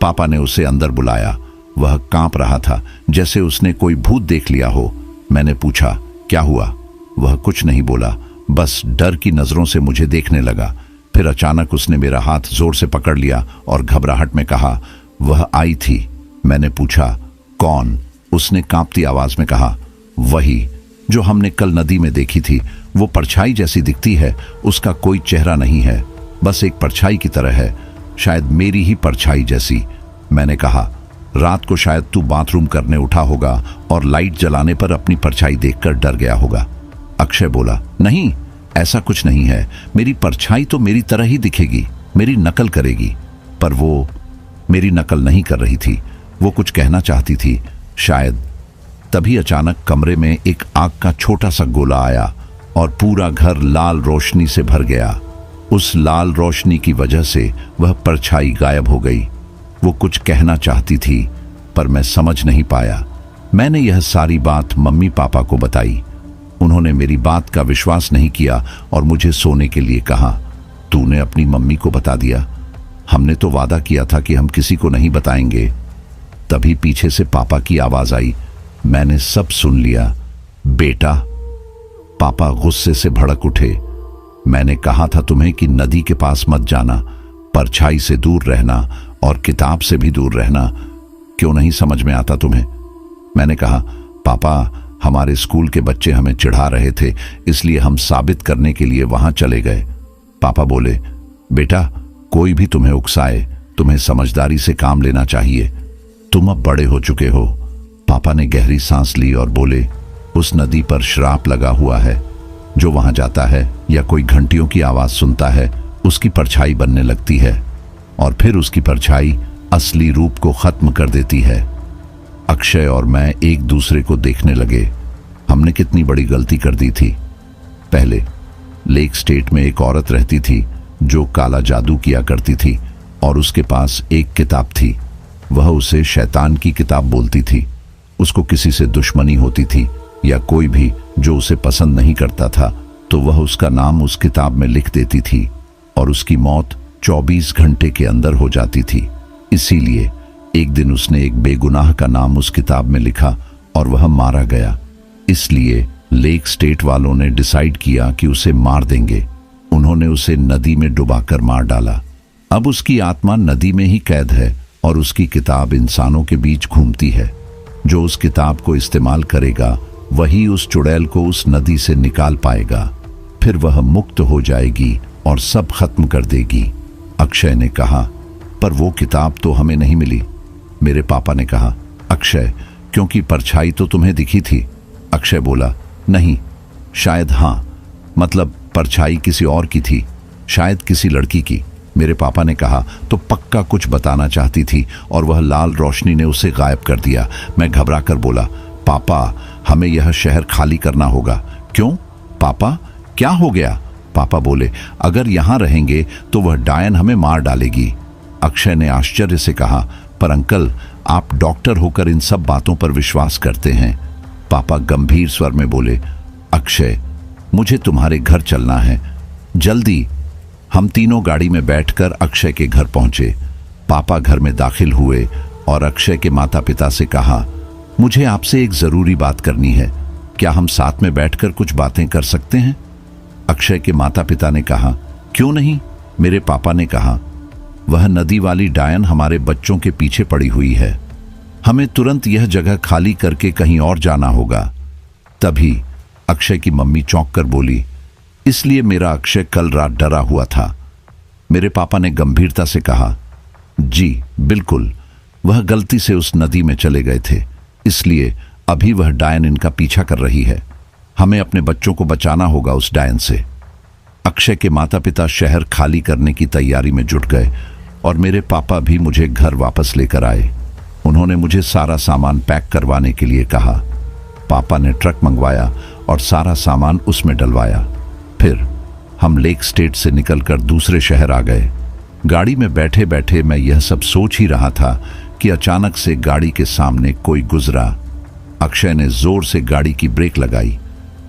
पापा ने उसे अंदर बुलाया। वह कांप रहा था जैसे उसने कोई भूत देख लिया हो। मैंने पूछा, क्या हुआ? वह कुछ नहीं बोला, बस डर की नजरों से मुझे देखने लगा। फिर अचानक उसने मेरा हाथ जोर से पकड़ लिया और घबराहट में कहा, वह आई थी। मैंने पूछा, कौन? उसने कांपती आवाज में कहा, वही जो हमने कल नदी में देखी थी। वो परछाई जैसी दिखती है, उसका कोई चेहरा नहीं है, बस एक परछाई की तरह है, शायद मेरी ही परछाई जैसी। मैंने कहा, रात को शायद तू बाथरूम करने उठा होगा और लाइट जलाने पर अपनी परछाई देखकर डर गया होगा। अक्षय बोला, नहीं ऐसा कुछ नहीं है, मेरी परछाई तो मेरी तरह ही दिखेगी, मेरी नकल करेगी। पर वो मेरी नकल नहीं कर रही थी, वो कुछ कहना चाहती थी शायद। तभी अचानक कमरे में एक आग का छोटा सा गोला आया और पूरा घर लाल रोशनी से भर गया। उस लाल रोशनी की वजह से वह परछाई गायब हो गई। वो कुछ कहना चाहती थी पर मैं समझ नहीं पाया। मैंने यह सारी बात मम्मी पापा को बताई। उन्होंने मेरी बात का विश्वास नहीं किया और मुझे सोने के लिए कहा। तूने अपनी मम्मी को बता दिया? हमने तो वादा किया था कि हम किसी को नहीं बताएंगे। तभी पीछे से पापा की आवाज आई। मैंने सब सुन लिया। बेटा, पापा गुस्से से भड़क उठे। मैंने कहा था तुम्हें कि नदी के पास मत जाना, परछाई से दूर रहना और किताब से भी दूर रहना। क्यों नहीं समझ में आता तुम्हें? मैंने कहा, पापा हमारे स्कूल के बच्चे हमें चिढ़ा रहे थे, इसलिए हम साबित करने के लिए वहां चले गए। पापा बोले, बेटा कोई भी तुम्हें उकसाए, तुम्हें समझदारी से काम लेना चाहिए, तुम अब बड़े हो चुके हो। पापा ने गहरी सांस ली और बोले, उस नदी पर श्राप लगा हुआ है। जो वहां जाता है या कोई घंटियों की आवाज सुनता है, उसकी परछाई बनने लगती है और फिर उसकी परछाई असली रूप को खत्म कर देती है। अक्षय और मैं एक दूसरे को देखने लगे। हमने कितनी बड़ी गलती कर दी थी। पहले लेक स्टेट में एक औरत रहती थी जो काला जादू किया करती थी और उसके पास एक किताब थी। वह उसे शैतान की किताब बोलती थी। उसको किसी से दुश्मनी होती थी या कोई भी जो उसे पसंद नहीं करता था तो वह उसका नाम उस किताब में लिख देती थी और उसकी मौत 24 घंटे के अंदर हो जाती थी। इसीलिए एक दिन उसने एक बेगुनाह का नाम उस किताब में लिखा और वह मारा गया। इसलिए लेक स्टेट वालों ने डिसाइड किया कि उसे मार देंगे। उन्होंने उसे नदी में डुबाकर मार डाला। अब उसकी आत्मा नदी में ही कैद है और उसकी किताब इंसानों के बीच घूमती है। जो उस किताब को इस्तेमाल करेगा वही उस चुड़ैल को उस नदी से निकाल पाएगा। फिर वह मुक्त हो जाएगी और सब खत्म कर देगी। अक्षय ने कहा, पर वो किताब तो हमें नहीं मिली। मेरे पापा ने कहा, अक्षय क्योंकि परछाई तो तुम्हें दिखी थी। अक्षय बोला, नहीं, शायद हाँ, मतलब परछाई किसी और की थी, शायद किसी लड़की की। मेरे पापा ने कहा, तो पक्का कुछ बताना चाहती थी और वह लाल रोशनी ने उसे गायब कर दिया। मैं घबरा कर बोला, पापा हमें यह शहर खाली करना होगा। क्यों पापा, क्या हो गया? पापा बोले, अगर यहां रहेंगे तो वह डायन हमें मार डालेगी। अक्षय ने आश्चर्य से कहा, पर अंकल आप डॉक्टर होकर इन सब बातों पर विश्वास करते हैं। पापा गंभीर स्वर में बोले, अक्षय मुझे तुम्हारे घर चलना है, जल्दी। हम तीनों गाड़ी में बैठकर अक्षय के घर पहुंचे। पापा घर में दाखिल हुए और अक्षय के माता पिता से कहा, मुझे आपसे एक जरूरी बात करनी है, क्या हम साथ में बैठकर कुछ बातें कर सकते हैं? अक्षय के माता पिता ने कहा, क्यों नहीं? मेरे पापा ने कहा, वह नदी वाली डायन हमारे बच्चों के पीछे पड़ी हुई है। हमें तुरंत यह जगह खाली करके कहीं और जाना होगा। तभी अक्षय की मम्मी चौंक कर बोली, इसलिए मेरा अक्षय कल रात डरा हुआ था। मेरे पापा ने गंभीरता से कहा, जी बिल्कुल, वह गलती से उस नदी में चले गए थे, इसलिए अभी वह डायन इनका पीछा कर रही है। हमें अपने बच्चों को बचाना होगा उस डायन से। अक्षय के माता पिता शहर खाली करने की तैयारी में जुट गए और मेरे पापा भी मुझे घर वापस लेकर आए। उन्होंने मुझे सारा सामान पैक करवाने के लिए कहा। पापा ने ट्रक मंगवाया और सारा सामान उसमें डलवाया। फिर हम लेक स्टेट से निकलकर दूसरे शहर आ गए। गाड़ी में बैठे बैठे मैं यह सब सोच ही रहा था कि अचानक से गाड़ी के सामने कोई गुजरा। अक्षय ने जोर से गाड़ी की ब्रेक लगाई।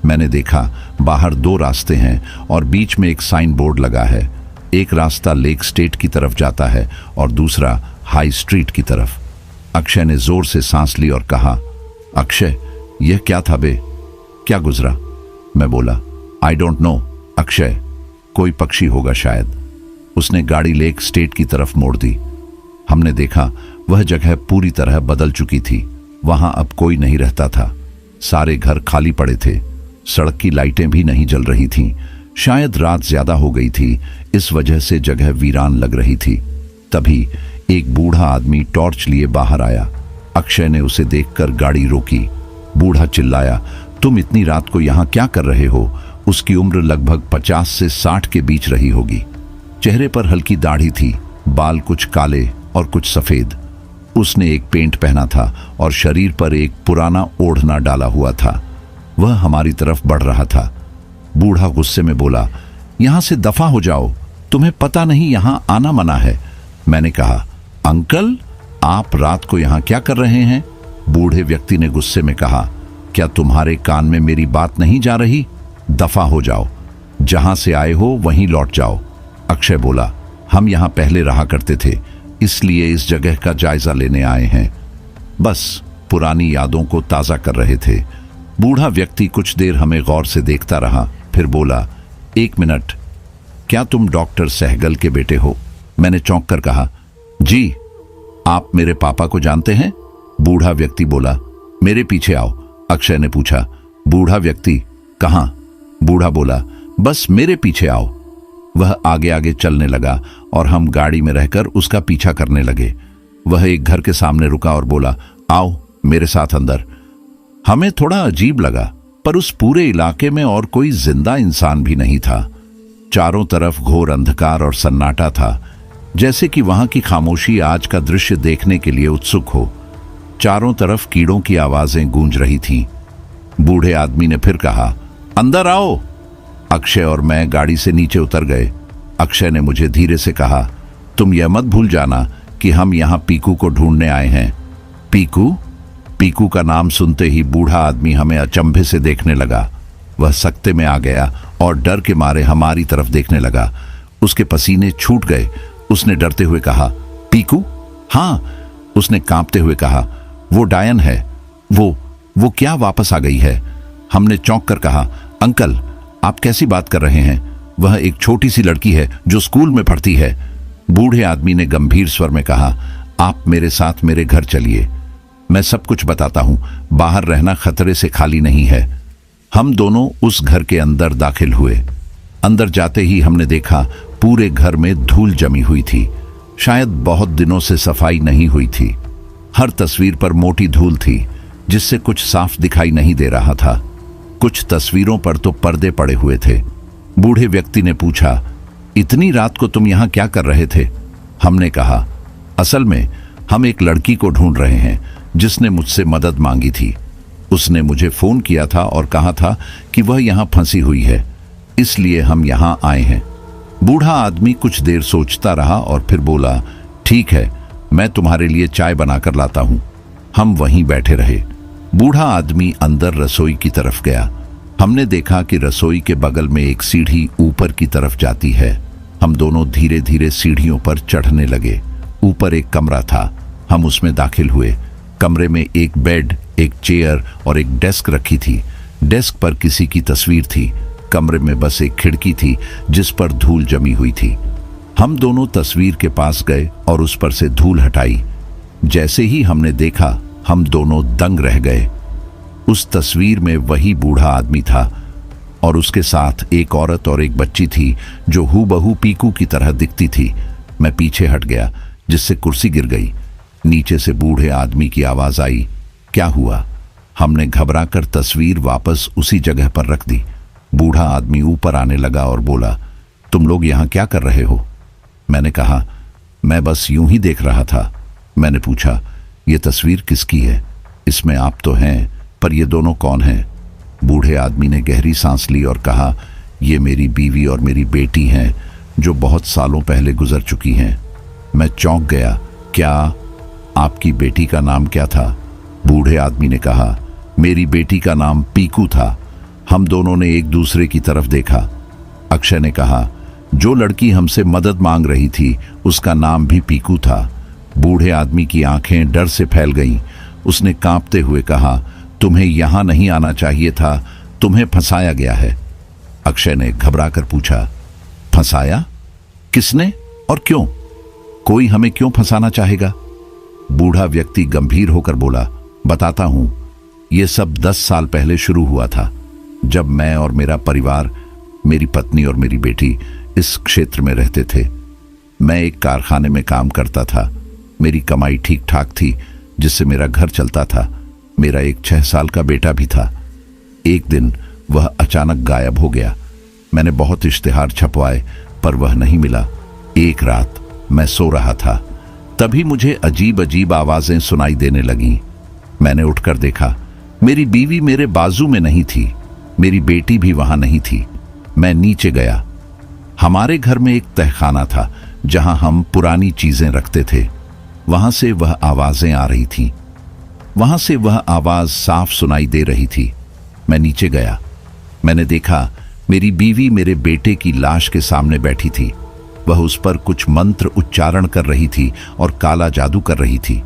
मैंने देखा बाहर दो रास्ते हैं और बीच में एक साइन बोर्ड लगा है। एक रास्ता लेक स्टेट की तरफ जाता है और दूसरा हाई स्ट्रीट की तरफ। अक्षय ने जोर से सांस ली और कहा, अक्षय यह क्या था बे, क्या गुजरा? मैं बोला, आई डोंट नो अक्षय, कोई पक्षी होगा शायद। उसने गाड़ी लेक स्टेट की तरफ मोड़ दी। हमने देखा वह जगह पूरी तरह बदल चुकी थी। वहां अब कोई नहीं रहता था। सारे घर खाली पड़े थे। सड़क की लाइटें भी नहीं जल रही थीं। शायद रात ज्यादा हो गई थी, इस वजह से जगह वीरान लग रही थी। तभी एक बूढ़ा आदमी टॉर्च लिए बाहर आया। अक्षय ने उसे देखकर गाड़ी रोकी। बूढ़ा चिल्लाया, तुम इतनी रात को यहां क्या कर रहे हो? उसकी उम्र लगभग 50 से 60 के बीच रही होगी। चेहरे पर हल्की दाढ़ी थी, बाल कुछ काले और कुछ सफेद। उसने एक पेंट पहना था और शरीर पर एक पुराना ओढ़ना डाला हुआ था। वह हमारी तरफ बढ़ रहा था। बूढ़ा गुस्से में बोला, यहां से दफा हो जाओ, तुम्हें पता नहीं यहां आना मना है। मैंने कहा, अंकल आप रात को यहां क्या कर रहे हैं? बूढ़े व्यक्ति ने गुस्से में कहा, क्या तुम्हारे कान में मेरी बात नहीं जा रही? दफा हो जाओ, जहां से आए हो वहीं लौट जाओ। अक्षय बोला, हम यहां पहले रहा करते थे, इसलिए इस जगह का जायजा लेने आए हैं। बस पुरानी यादों को ताजा कर रहे थे। बूढ़ा व्यक्ति कुछ देर हमें गौर से देखता रहा, फिर बोला, एक मिनट, क्या तुम डॉक्टर सहगल के बेटे हो? मैंने चौंक कर कहा, जी। आप मेरे पापा को जानते हैं? बूढ़ा व्यक्ति बोला, मेरे पीछे आओ। अक्षय ने पूछा, बूढ़ा व्यक्ति कहां? बूढ़ा बोला, बस मेरे पीछे आओ। वह आगे आगे चलने लगा और हम गाड़ी में रहकर उसका पीछा करने लगे। वह एक घर के सामने रुका और बोला, आओ मेरे साथ अंदर। हमें थोड़ा अजीब लगा, पर उस पूरे इलाके में और कोई जिंदा इंसान भी नहीं था। चारों तरफ घोर अंधकार और सन्नाटा था, जैसे कि वहां की खामोशी आज का दृश्य देखने के लिए उत्सुक हो। चारों तरफ कीड़ों की आवाजें गूंज रही थीं। बूढ़े आदमी ने फिर कहा, अंदर आओ। अक्षय और मैं गाड़ी से नीचे उतर गए। अक्षय ने मुझे धीरे से कहा, तुम यह मत भूल जाना कि हम यहां पीकू को ढूंढने आए हैं। पीकू? पीकू का नाम सुनते ही बूढ़ा आदमी हमें अचंभे से देखने लगा। वह सकते में आ गया और डर के मारे हमारी तरफ देखने लगा। उसके पसीने छूट गए। उसने डरते हुए कहा, पीकू? हाँ, उसने कांपते हुए कहा, वो डायन है। वो क्या वापस आ गई है? हमने चौंक कर कहा, अंकल आप कैसी बात कर रहे हैं? वह एक छोटी सी लड़की है जो स्कूल में पढ़ती है। बूढ़े आदमी ने गंभीर स्वर में कहा, आप मेरे साथ मेरे घर चलिए, मैं सब कुछ बताता हूं। बाहर रहना खतरे से खाली नहीं है। हम दोनों उस घर के अंदर दाखिल हुए। अंदर जाते ही हमने देखा पूरे घर में धूल जमी हुई थी। शायद बहुत दिनों से सफाई नहीं हुई थी। हर तस्वीर पर मोटी धूल थी, जिससे कुछ साफ दिखाई नहीं दे रहा था। कुछ तस्वीरों पर तो पर्दे पड़े हुए थे। बूढ़े व्यक्ति ने पूछा, इतनी रात को तुम यहां क्या कर रहे थे? हमने कहा, असल में हम एक लड़की को ढूंढ रहे हैं जिसने मुझसे मदद मांगी थी। उसने मुझे फोन किया था और कहा था कि वह यहां फंसी हुई है, इसलिए हम यहां आए हैं। बूढ़ा आदमी कुछ देर सोचता रहा और फिर बोला, ठीक है, मैं तुम्हारे लिए चाय बनाकर लाता हूं। हम वहीं बैठे रहे। बूढ़ा आदमी अंदर रसोई की तरफ गया। हमने देखा कि रसोई के बगल में एक सीढ़ी ऊपर की तरफ जाती है। हम दोनों धीरे धीरे सीढ़ियों पर चढ़ने लगे। ऊपर एक कमरा था, हम उसमें दाखिल हुए। कमरे में एक बेड, एक चेयर और एक डेस्क रखी थी। डेस्क पर किसी की तस्वीर थी। कमरे में बस एक खिड़की थी जिस पर धूल जमी हुई थी। हम दोनों तस्वीर के पास गए और उस पर से धूल हटाई। जैसे ही हमने देखा, हम दोनों दंग रह गए। उस तस्वीर में वही बूढ़ा आदमी था और उसके साथ एक औरत और एक बच्ची थी जो हूबहू पीकू की तरह दिखती थी। मैं पीछे हट गया, जिससे कुर्सी गिर गई। नीचे से बूढ़े आदमी की आवाज आई, क्या हुआ? हमने घबराकर तस्वीर वापस उसी जगह पर रख दी। बूढ़ा आदमी ऊपर आने लगा और बोला, तुम लोग यहां क्या कर रहे हो? मैंने कहा, मैं बस यूं ही देख रहा था। मैंने पूछा, ये तस्वीर किसकी है? इसमें आप तो हैं, पर ये दोनों कौन हैं? बूढ़े आदमी ने गहरी सांस ली और कहा, ये मेरी बीवी और मेरी बेटी हैं जो बहुत सालों पहले गुजर चुकी हैं। मैं चौंक गया। क्या आपकी बेटी का नाम क्या था? बूढ़े आदमी ने कहा, मेरी बेटी का नाम पीकू था। हम दोनों ने एक दूसरे की तरफ देखा। अक्षय ने कहा, जो लड़की हमसे मदद मांग रही थी उसका नाम भी पीकू था। बूढ़े आदमी की आंखें डर से फैल गईं। उसने कांपते हुए कहा, तुम्हें यहां नहीं आना चाहिए था, तुम्हें फंसाया गया है। अक्षय ने घबराकर पूछा, फंसाया? किसने और क्यों? कोई हमें क्यों फंसाना चाहेगा? बूढ़ा व्यक्ति गंभीर होकर बोला, बताता हूं। यह सब 10 साल पहले शुरू हुआ था, जब मैं और मेरा परिवार, मेरी पत्नी और मेरी बेटी इस क्षेत्र में रहते थे। मैं एक कारखाने में काम करता था। मेरी कमाई ठीक ठाक थी, जिससे मेरा घर चलता था। मेरा एक 6 साल का बेटा भी था। एक दिन वह अचानक गायब हो गया। मैंने बहुत इश्तिहार छपवाए, पर वह नहीं मिला। एक रात मैं सो रहा था, तभी मुझे अजीब अजीब आवाजें सुनाई देने लगीं। मैंने उठकर देखा, मेरी बीवी मेरे बाजू में नहीं थी, मेरी बेटी भी वहां नहीं थी। मैं नीचे गया। हमारे घर में एक तहखाना था जहां हम पुरानी चीजें रखते थे। वहां से वह आवाजें आ रही थीं। वहां से वह आवाज साफ सुनाई दे रही थी। मैं नीचे गया। मैंने देखा, मेरी बीवी मेरे बेटे की लाश के सामने बैठी थी। वह उस पर कुछ मंत्र उच्चारण कर रही थी और काला जादू कर रही थी।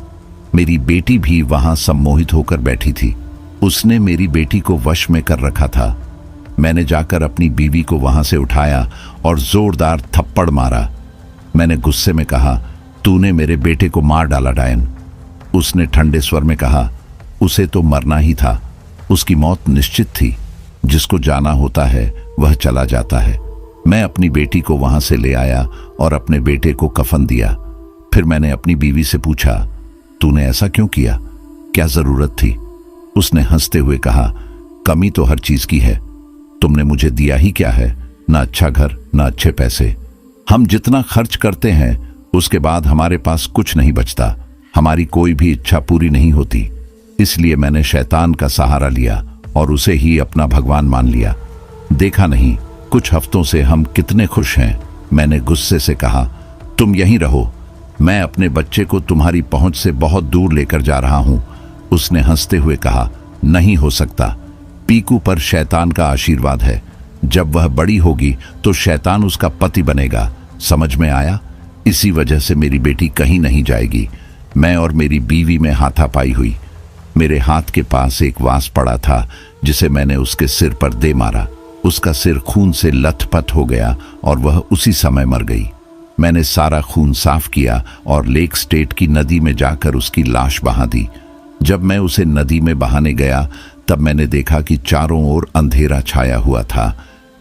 मेरी बेटी भी वहां सम्मोहित होकर बैठी थी। उसने मेरी बेटी को वश में कर रखा था। मैंने जाकर अपनी बीवी को वहां से उठाया और जोरदार थप्पड़ मारा। मैंने गुस्से में कहा, तूने मेरे बेटे को मार डाला डायन। उसने ठंडे स्वर में कहा, उसे तो मरना ही था, उसकी मौत निश्चित थी। जिसको जाना होता है वह चला जाता है। मैं अपनी बेटी को वहां से ले आया और अपने बेटे को कफन दिया। फिर मैंने अपनी बीवी से पूछा, तूने ऐसा क्यों किया? क्या जरूरत थी? उसने हंसते हुए कहा, कमी तो हर चीज की है। तुमने मुझे दिया ही क्या है? ना अच्छा घर, ना अच्छे पैसे। हम जितना खर्च करते हैं उसके बाद हमारे पास कुछ नहीं बचता। हमारी कोई भी इच्छा पूरी नहीं होती। इसलिए मैंने शैतान का सहारा लिया और उसे ही अपना भगवान मान लिया। देखा नहीं, कुछ हफ्तों से हम कितने खुश हैं। मैंने गुस्से से कहा, तुम यहीं रहो, मैं अपने बच्चे को तुम्हारी पहुंच से बहुत दूर लेकर जा रहा हूं। उसने हंसते हुए कहा, नहीं हो सकता। पीकू पर शैतान का आशीर्वाद है। जब वह बड़ी होगी तो शैतान उसका पति बनेगा। समझ में आया? इसी वजह से मेरी बेटी कहीं नहीं जाएगी। मैं और मेरी बीवी में हाथापाई हुई। मेरे हाथ के पास एक वास पड़ा था जिसे मैंने उसके सिर पर दे मारा। उसका सिर खून से लथपथ हो गया और वह उसी समय मर गई। मैंने सारा खून साफ किया और लेक स्टेट की नदी में जाकर उसकी लाश बहा दी। जब मैं उसे नदी में बहाने गया तब मैंने देखा कि चारों ओर अंधेरा छाया हुआ था।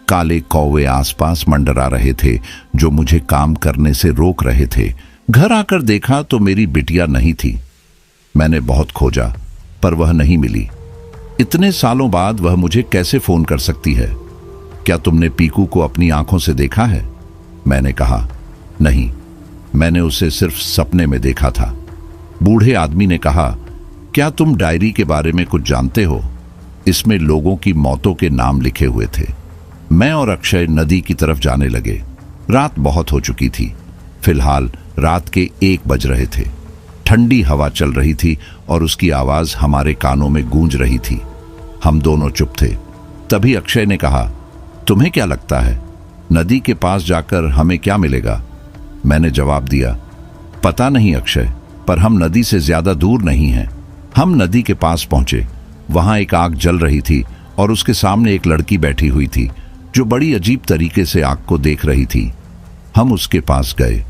काले कौवे आसपास मंडरा रहे थे जो मुझे काम करने से रोक रहे थे। घर आकर देखा तो मेरी बिटिया नहीं थी। मैंने बहुत खोजा पर वह नहीं मिली। इतने सालों बाद वह मुझे कैसे फोन कर सकती है? क्या तुमने पीकू को अपनी आंखों से देखा है? मैंने कहा, नहीं, मैंने उसे सिर्फ सपने में देखा था। बूढ़े आदमी ने कहा, क्या तुम डायरी के बारे में कुछ जानते हो? इसमें लोगों की मौतों के नाम लिखे हुए थे। मैं और अक्षय नदी की तरफ जाने लगे। रात बहुत हो चुकी थी। फिलहाल रात के 1 बज रहे थे। ठंडी हवा चल रही थी और उसकी आवाज हमारे कानों में गूंज रही थी। हम दोनों चुप थे। तभी अक्षय ने कहा, तुम्हें क्या लगता है नदी के पास जाकर हमें क्या मिलेगा? मैंने जवाब दिया, पता नहीं अक्षय, पर हम नदी से ज्यादा दूर नहीं हैं। हम नदी के पास पहुंचे। वहां एक आग जल रही थी और उसके सामने एक लड़की बैठी हुई थी जो बड़ी अजीब तरीके से आग को देख रही थी। हम उसके पास गए।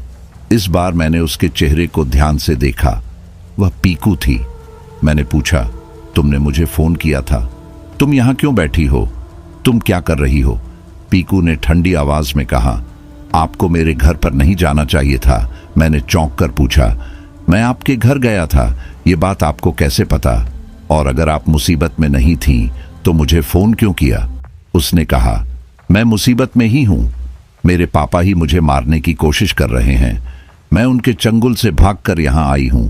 इस बार मैंने उसके चेहरे को ध्यान से देखा। वह पीकू थी। मैंने पूछा, तुमने मुझे फोन किया था, तुम यहां क्यों बैठी हो, तुम क्या कर रही हो? पीकू ने ठंडी आवाज में कहा, आपको मेरे घर पर नहीं जाना चाहिए था। मैंने चौंक कर पूछा, मैं आपके घर गया था, ये बात आपको कैसे पता? और अगर आप मुसीबत में नहीं थी तो मुझे फोन क्यों किया? उसने कहा, मैं मुसीबत में ही हूं, मेरे पापा ही मुझे मारने की कोशिश कर रहे हैं, मैं उनके चंगुल से भागकर यहां आई हूं।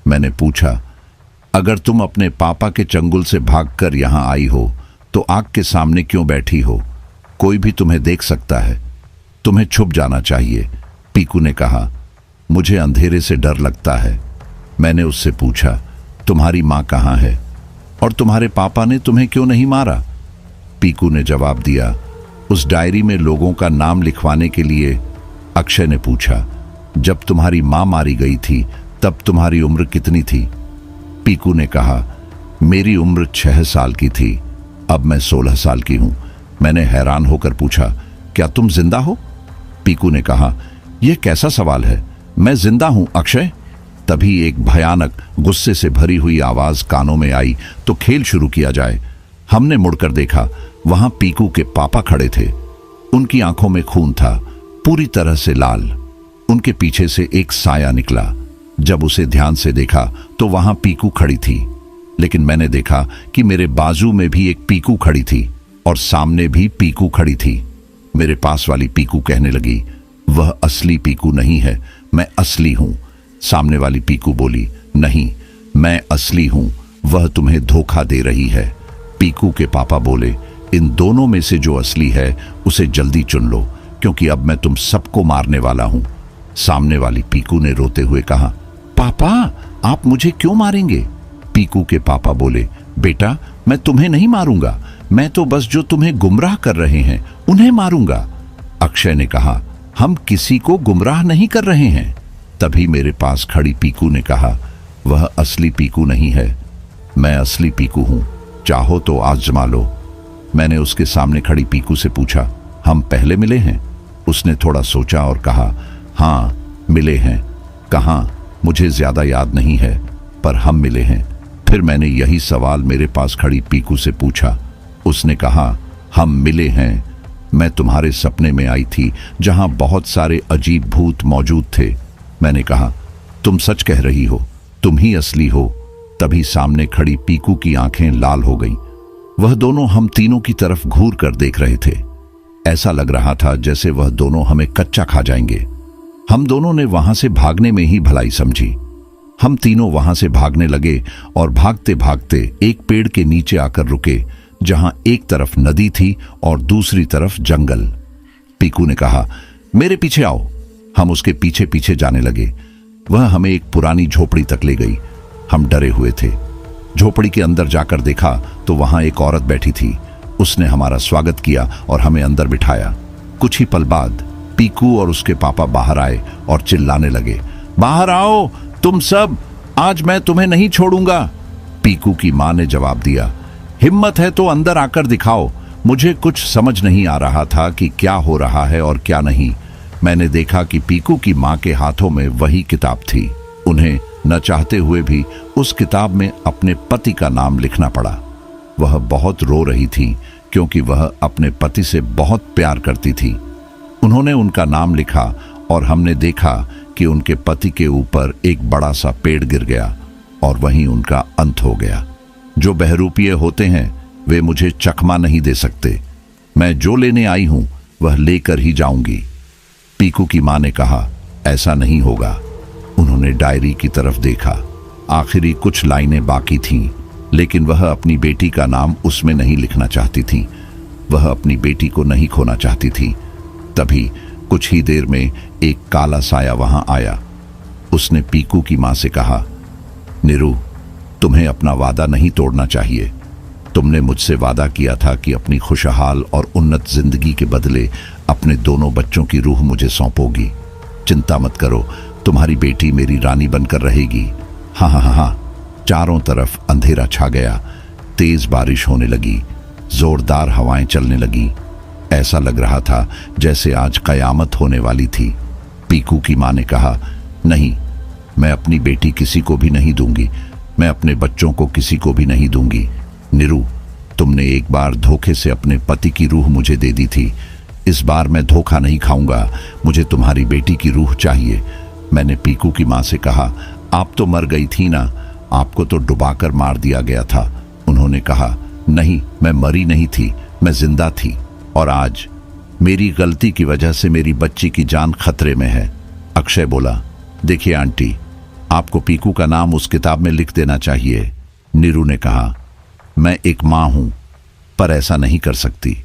मैंने पूछा, अगर तुम अपने पापा के चंगुल से भागकर यहां आई हो तो आग के सामने क्यों बैठी हो? कोई भी तुम्हें देख सकता है, तुम्हें छुप जाना चाहिए। पीकू ने कहा, मुझे अंधेरे से डर लगता है। मैंने उससे पूछा, तुम्हारी माँ कहाँ है और तुम्हारे पापा ने तुम्हें क्यों नहीं मारा? पीकू ने जवाब दिया, उस डायरी में लोगों का नाम लिखवाने के लिए। अक्षय ने पूछा, जब तुम्हारी माँ मारी गई थी तब तुम्हारी उम्र कितनी थी? पीकू ने कहा, मेरी उम्र 6 साल की थी, अब मैं 16 साल की हूं। मैंने हैरान होकर पूछा, क्या तुम जिंदा हो? पीकू ने कहा, यह कैसा सवाल है, मैं जिंदा हूं अक्षय। तभी एक भयानक गुस्से से भरी हुई आवाज कानों में आई, तो खेल शुरू किया जाए। हमने मुड़कर देखा, वहां पीकू के पापा खड़े थे। उनकी आंखों में खून था, पूरी तरह से लाल। उनके पीछे से एक साया निकला। जब उसे ध्यान से देखा तो वहां पीकू खड़ी थी, लेकिन मैंने देखा कि मेरे बाजू में भी एक पीकू खड़ी थी और सामने भी पीकू खड़ी थी। मेरे पास वाली पीकू कहने लगी, वह असली पीकू नहीं है, मैं असली हूं। सामने वाली पीकू बोली, नहीं, मैं असली हूं, वह तुम्हें धोखा दे रही है। पीकू के पापा बोले, इन दोनों में से जो असली है उसे जल्दी चुन लो, क्योंकि अब मैं तुम सबको मारने वाला हूं। सामने वाली पीकू ने रोते हुए कहा, पापा, आप मुझे क्यों मारेंगे? पीकू के पापा बोले, बेटा, मैं तुम्हें नहीं मारूंगा, मैं तो बस जो तुम्हें गुमराह कर रहे हैं उन्हें मारूंगा। अक्षय ने कहा, हम किसी को गुमराह नहीं कर रहे हैं। तभी मेरे पास खड़ी पीकू ने कहा, वह असली पीकू नहीं है, मैं असली पीकू हूं, चाहो तो आजमा लो। मैंने उसके सामने खड़ी पीकू से पूछा, हम पहले मिले हैं? उसने थोड़ा सोचा और कहा, हाँ मिले हैं। कहाँ? मुझे ज्यादा याद नहीं है, पर हम मिले हैं। फिर मैंने यही सवाल मेरे पास खड़ी पीकू से पूछा। उसने कहा, हम मिले हैं, मैं तुम्हारे सपने में आई थी जहां बहुत सारे अजीब भूत मौजूद थे। मैंने कहा, तुम सच कह रही हो, तुम ही असली हो। तभी सामने खड़ी पीकू की आंखें लाल हो गईं। वह दोनों हम तीनों की तरफ घूर कर देख रहे थे। ऐसा लग रहा था जैसे वह दोनों हमें कच्चा खा जाएंगे। हम दोनों ने वहां से भागने में ही भलाई समझी। हम तीनों वहां से भागने लगे और भागते भागते एक पेड़ के नीचे आकर रुके, जहां एक तरफ नदी थी और दूसरी तरफ जंगल। पीकू ने कहा, मेरे पीछे आओ। हम उसके पीछे पीछे जाने लगे। वह हमें एक पुरानी झोपड़ी तक ले गई। हम डरे हुए थे। झोपड़ी के अंदर जाकर देखा तो वहां एक औरत बैठी थी। उसने हमारा स्वागत किया और हमें अंदर बिठाया। कुछ ही पल बाद पीकू और उसके पापा बाहर आए और चिल्लाने लगे, बाहर आओ तुम सब, आज मैं तुम्हें नहीं छोड़ूंगा। पीकू की मां ने जवाब दिया, हिम्मत है तो अंदर आकर दिखाओ। मुझे कुछ समझ नहीं आ रहा था कि क्या हो रहा है और क्या नहीं। मैंने देखा कि पीकू की मां के हाथों में वही किताब थी। उन्हें न चाहते हुए भी उस किताब में अपने पति का नाम लिखना पड़ा। वह बहुत रो रही थी क्योंकि वह अपने पति से बहुत प्यार करती थी। उन्होंने उनका नाम लिखा और हमने देखा कि उनके पति के ऊपर एक बड़ा सा पेड़ गिर गया और वहीं उनका अंत हो गया। जो बहरूपिये होते हैं वे मुझे चकमा नहीं दे सकते। मैं जो लेने आई हूं वह लेकर ही जाऊंगी। पीकू की मां ने कहा, ऐसा नहीं होगा। उन्होंने डायरी की तरफ देखा। आखिरी कुछ लाइनें बाकी थीं, लेकिन वह अपनी बेटी का नाम उसमें नहीं लिखना चाहती थी। वह अपनी बेटी को नहीं खोना चाहती थी। तभी कुछ ही देर में एक काला साया वहां आया। उसने पीकू की मां से कहा, नीरू, तुम्हें अपना वादा नहीं तोड़ना चाहिए। तुमने मुझसे वादा किया था कि अपनी खुशहाल और उन्नत जिंदगी के बदले अपने दोनों बच्चों की रूह मुझे सौंपोगी। चिंता मत करो, तुम्हारी बेटी मेरी रानी बनकर रहेगी। हाँ हाँ हाँ हाँ। चारों तरफ अंधेरा छा गया। तेज बारिश होने लगी। जोरदार हवाएं चलने लगी। ऐसा लग रहा था जैसे आज कयामत होने वाली थी। पीकू की मां ने कहा, नहीं, मैं अपनी बेटी किसी को भी नहीं दूंगी, मैं अपने बच्चों को किसी को भी नहीं दूंगी। नीरू, तुमने एक बार धोखे से अपने पति की रूह मुझे दे दी थी, इस बार मैं धोखा नहीं खाऊंगा, मुझे तुम्हारी बेटी की रूह चाहिए। मैंने पीकू की मां से कहा, आप तो मर गई थी ना, आपको तो डुबाकर मार दिया गया था। उन्होंने कहा, नहीं, मैं मरी नहीं थी, मैं जिंदा थी, और आज मेरी गलती की वजह से मेरी बच्ची की जान खतरे में है। अक्षय बोला, देखिए आंटी, आपको पीकू का नाम उस किताब में लिख देना चाहिए। नीरू ने कहा, मैं एक मां हूं, पर ऐसा नहीं कर सकती।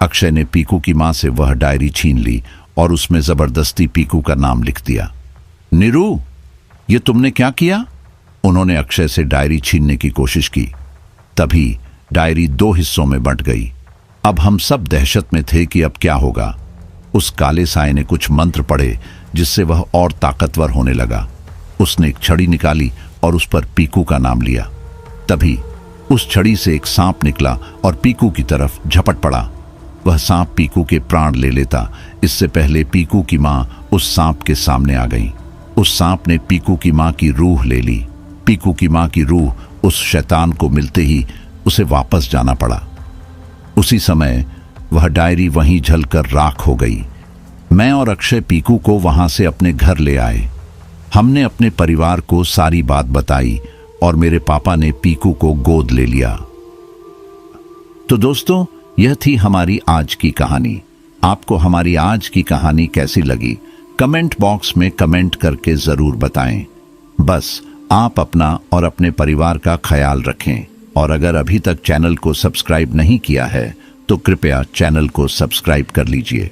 अक्षय ने पीकू की मां से वह डायरी छीन ली और उसमें जबरदस्ती पीकू का नाम लिख दिया। नीरू, ये तुमने क्या किया? उन्होंने अक्षय से डायरी छीनने की कोशिश की। तभी डायरी 2 हिस्सों में बंट गई। अब हम सब दहशत में थे कि अब क्या होगा। उस काले साए ने कुछ मंत्र पढ़े जिससे वह और ताकतवर होने लगा। उसने एक छड़ी निकाली और उस पर पीकू का नाम लिया। तभी उस छड़ी से एक सांप निकला और पीकू की तरफ झपट पड़ा। वह सांप पीकू के प्राण ले लेता, इससे पहले पीकू की मां उस सांप के सामने आ गई। उस सांप ने पीकू की मां की रूह ले ली। पीकू की मां की रूह उस शैतान को मिलते ही उसे वापस जाना पड़ा। उसी समय वह डायरी वहीं जलकर राख हो गई। मैं और अक्षय पीकू को वहां से अपने घर ले आए। हमने अपने परिवार को सारी बात बताई और मेरे पापा ने पीकू को गोद ले लिया। तो दोस्तों, यह थी हमारी आज की कहानी। आपको हमारी आज की कहानी कैसी लगी? कमेंट बॉक्स में कमेंट करके जरूर बताएं। बस आप अपना और अपने परिवार का ख्याल रखें, और अगर अभी तक चैनल को सब्सक्राइब नहीं किया है तो कृपया चैनल को सब्सक्राइब कर लीजिए।